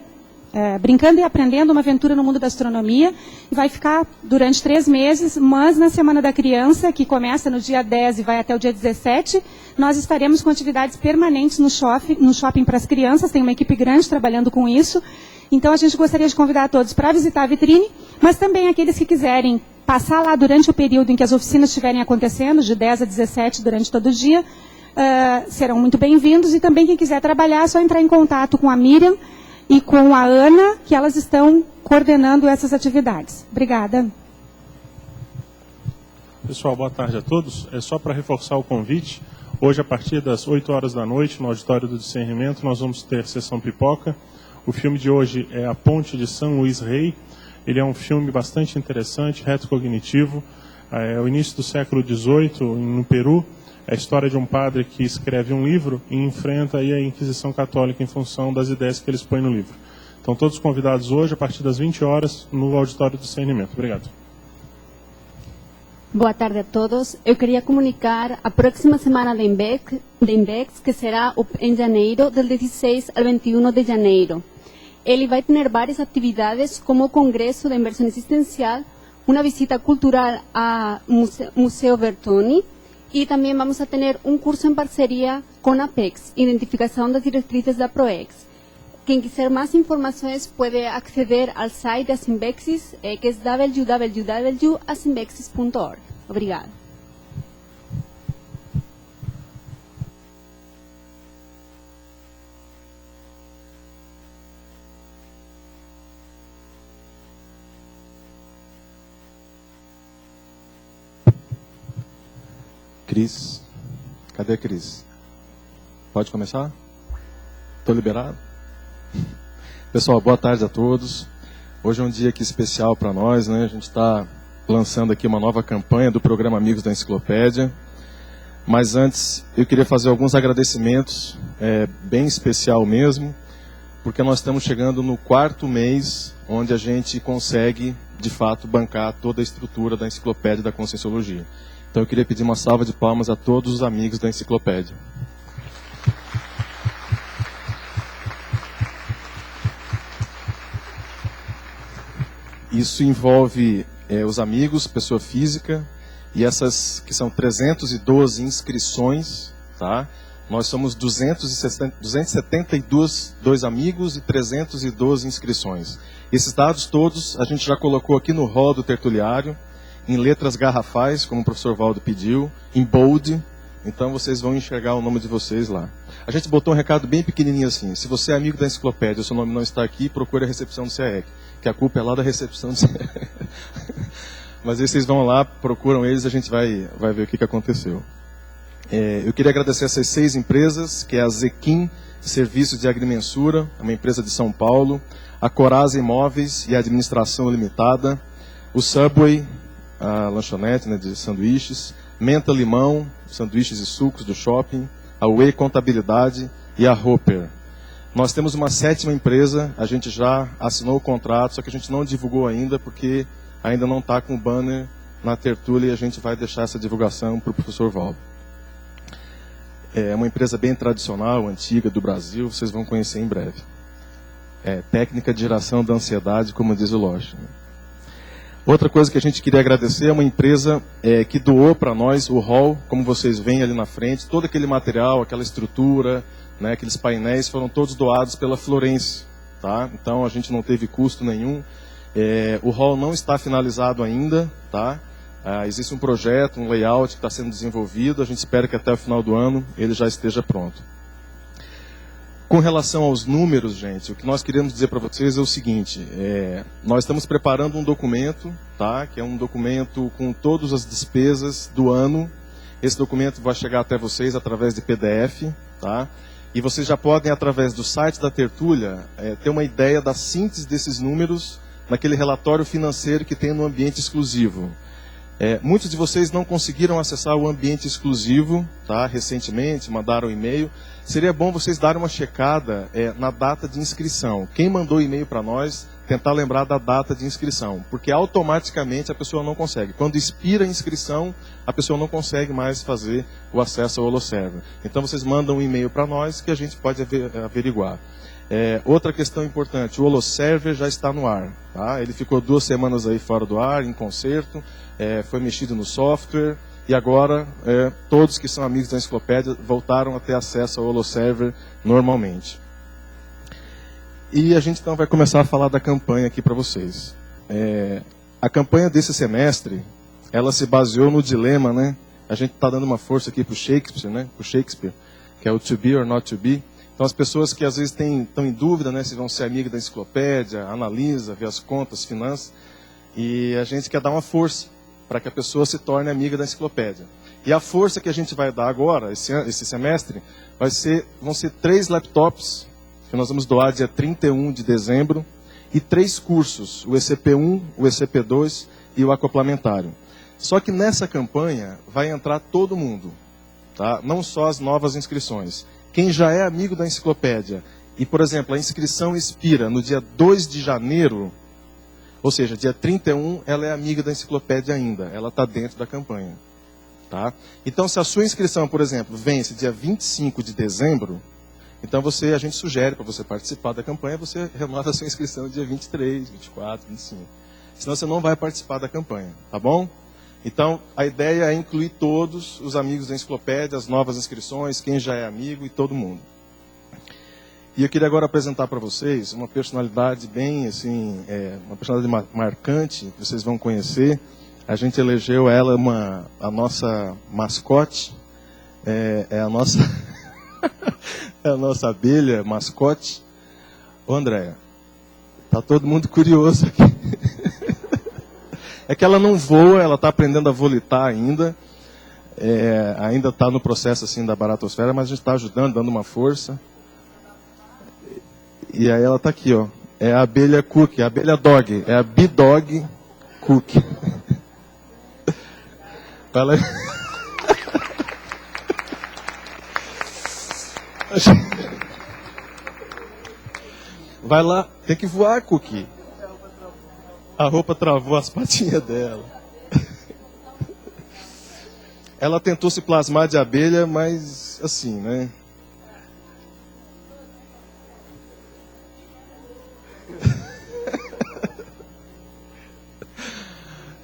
Speaker 16: brincando e aprendendo, uma aventura no mundo da astronomia. Vai ficar durante 3 meses, mas na Semana da Criança, que começa no dia 10 e vai até o dia 17, nós estaremos com atividades permanentes no shopping para as crianças. Tem uma equipe grande trabalhando com isso. Então, a gente gostaria de convidar a todos para visitar a vitrine, mas também aqueles que quiserem passar lá durante o período em que as oficinas estiverem acontecendo, de 10 a 17 durante todo o dia, serão muito bem-vindos. E também quem quiser trabalhar, é só entrar em contato com a Miriam e com a Ana, que elas estão coordenando essas atividades. Obrigada.
Speaker 17: Pessoal, boa tarde a todos. É só para reforçar o convite. Hoje, a partir das 8 horas da noite, no Auditório do Discernimento, nós vamos ter sessão pipoca. O filme de hoje é A Ponte de São Luís Rei. Ele é um filme bastante interessante, retrocognitivo. É o início do século XVIII, no Peru. É a história de um padre que escreve um livro e enfrenta aí a Inquisição Católica em função das ideias que eles põem no livro. Então, todos convidados hoje, a partir das 20 horas, no Auditório do Discernimento. Obrigado.
Speaker 18: Boa tarde a todos. Eu queria comunicar a próxima semana de INVEX, que será em janeiro, del 16 al 21 de janeiro. Ele vai ter várias atividades, como o Congresso de Inversão Existencial, uma visita cultural ao Museu Bertoni, e também vamos a ter um curso em parceria com a Apex, Identificação das Diretrizes da PROEX. Quem quiser mais informações pode acceder ao site da Sinvexis, que é www.asinvexis.org. Obrigada.
Speaker 15: Cris. Cadê a Cris? Pode começar? Estou liberado? Pessoal, boa tarde a todos. Hoje é um dia aqui especial para nós, né? A gente está lançando aqui uma nova campanha do programa Amigos da Enciclopédia. Mas antes, eu queria fazer alguns agradecimentos, bem especial mesmo, porque nós estamos chegando no 4º mês onde a gente consegue, de fato, bancar toda a estrutura da Enciclopédia da Conscienciologia. Então eu queria pedir uma salva de palmas a todos os amigos da Enciclopédia. Isso envolve os amigos, pessoa física, e essas que são 312 inscrições, tá? Nós somos 272 amigos e 312 inscrições. Esses dados todos a gente já colocou aqui no hall do tertuliário, em letras garrafais, como o professor Valdo pediu, em bold, então vocês vão enxergar o nome de vocês lá. A gente botou um recado bem pequenininho assim: se você é amigo da Enciclopédia e o seu nome não está aqui, procure a recepção do CEEC, que a culpa é lá da recepção do CEEC. Mas aí vocês vão lá, procuram eles, a gente vai ver o que aconteceu. Eu queria agradecer essas 6 empresas, que é a Zequim Serviços de Agrimensura, uma empresa de São Paulo, a Coraza Imóveis e Administração Limitada, o Subway, a lanchonete, né, de sanduíches, Menta Limão, sanduíches e sucos do shopping, a Way Contabilidade e a Hopper. Nós temos uma 7ª empresa, a gente já assinou o contrato, só que a gente não divulgou ainda, porque ainda não está com o banner na tertúlia e a gente vai deixar essa divulgação para o professor Valdo. É uma empresa bem tradicional, antiga, do Brasil, vocês vão conhecer em breve. técnica de geração da ansiedade, como diz o Loche. Outra coisa que a gente queria agradecer é uma empresa que doou para nós o hall, como vocês veem ali na frente, todo aquele material, aquela estrutura, né, aqueles painéis foram todos doados pela Florence, tá? Então a gente não teve custo nenhum. O hall não está finalizado ainda, tá? Existe um projeto, um layout que está sendo desenvolvido, a gente espera que até o final do ano ele já esteja pronto. Com relação aos números, gente, o que nós queremos dizer para vocês é o seguinte, nós estamos preparando um documento, tá? Que é um documento com todas as despesas do ano. Esse documento vai chegar até vocês através de PDF, tá? E vocês já podem, através do site da Tertúlia, ter uma ideia da síntese desses números naquele relatório financeiro que tem no ambiente exclusivo. Muitos de vocês não conseguiram acessar o ambiente exclusivo, tá? Recentemente, mandaram um e-mail. Seria bom vocês darem uma checada na data de inscrição. Quem mandou e-mail para nós, tentar lembrar da data de inscrição, porque automaticamente a pessoa não consegue. Quando expira a inscrição, a pessoa não consegue mais fazer o acesso ao HoloServer. Então vocês mandam um e-mail para nós que a gente pode averiguar. Outra questão importante, o HoloServer já está no ar. Tá? Ele ficou 2 semanas aí fora do ar, em conserto, foi mexido no software, e agora todos que são amigos da enciclopédia voltaram a ter acesso ao HoloServer normalmente. E a gente então vai começar a falar da campanha aqui para vocês. A campanha desse semestre, ela se baseou no dilema, né? A gente está dando uma força aqui para o Shakespeare, né? Pro Shakespeare, que é o to be or not to be. Então as pessoas que às vezes estão em dúvida, né, se vão ser amigos da enciclopédia, analisa, vê as contas, finanças, e a gente quer dar uma força para que a pessoa se torne amiga da enciclopédia. E a força que a gente vai dar agora, esse semestre, vão ser 3 laptops, que nós vamos doar dia 31 de dezembro, e 3 cursos, o ECP1, o ECP2 e o acoplamentário. Só que nessa campanha vai entrar todo mundo, tá? Não só as novas inscrições. Quem já é amigo da enciclopédia, e por exemplo, a inscrição expira no dia 2 de janeiro, ou seja, dia 31, ela é amiga da enciclopédia ainda, ela está dentro da campanha. Tá? Então, se a sua inscrição, por exemplo, vence dia 25 de dezembro, então a gente sugere para você participar da campanha, você renova a sua inscrição dia 23, 24, 25. Senão você não vai participar da campanha, tá bom? Então, a ideia é incluir todos os amigos da enciclopédia, as novas inscrições, quem já é amigo e todo mundo. E eu queria agora apresentar para vocês uma personalidade bem, assim, uma personalidade marcante, que vocês vão conhecer. A gente elegeu ela a nossa mascote, é a nossa abelha mascote. Ô Andréia, tá todo mundo curioso aqui. É que ela não voa, ela está aprendendo a volitar ainda. Ainda está no processo assim da baratosfera, mas a gente está ajudando, dando uma força. E aí ela está aqui, ó. É a abelha Cookie, a abelha Dog, é a Bee-Dog Cookie. Ela... Vai lá, tem que voar, Cookie. A roupa travou as patinhas dela. Ela tentou se plasmar de abelha, mas assim, né?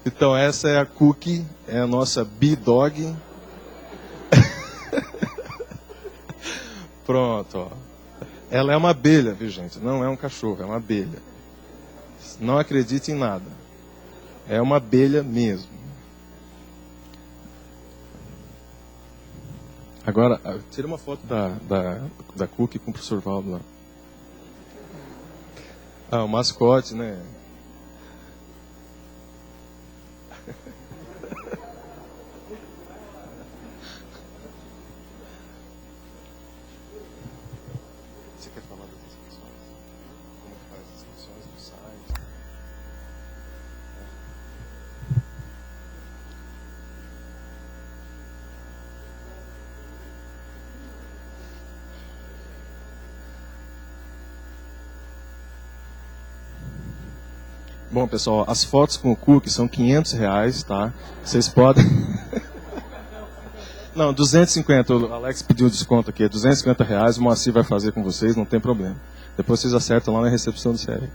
Speaker 15: Então essa é a Cookie, é a nossa Bee-Dog. Pronto, ó. Ela é uma abelha, viu gente? Não é um cachorro, é uma abelha. Não acredite em nada. É uma abelha mesmo. Agora, tira uma foto da Cookie com o professor Valdo lá. Ah, o mascote, né? Você quer falar das inscrições? Como que faz as inscrições no site? Bom, pessoal, as fotos com o Cookie são R$500, tá? Vocês podem... Não, 250. O Alex pediu desconto aqui. É R$250. O Moacir vai fazer com vocês, não tem problema. Depois vocês acertam lá na recepção do CEEC.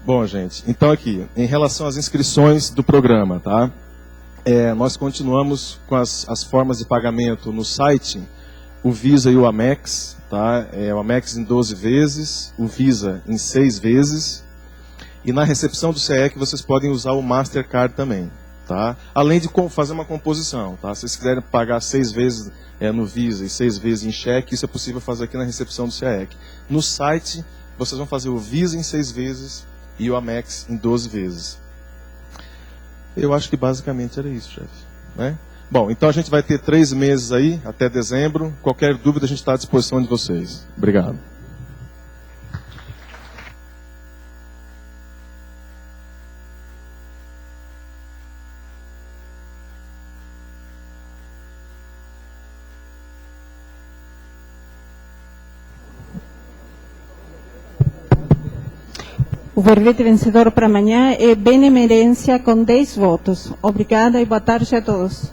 Speaker 15: Bom, gente, então aqui, em relação às inscrições do programa, tá? Nós continuamos com as formas de pagamento no site, o Visa e o Amex, tá? O Amex em 12 vezes, o Visa em 6 vezes. E na recepção do CEEC vocês podem usar o Mastercard também, tá? Além de fazer uma composição, tá? Se vocês quiserem pagar 6 vezes no Visa e 6 vezes em cheque, isso é possível fazer aqui na recepção do CEEC. No site, vocês vão fazer o Visa em 6 vezes e o Amex em 12 vezes. Eu acho que basicamente era isso, chefe, né? Bom, então a gente vai ter 3 meses aí, até dezembro. Qualquer dúvida a gente está à disposição de vocês. Obrigado.
Speaker 13: O verbete vencedor para amanhã é Benemerência com 10 votos. Obrigada e boa tarde a todos.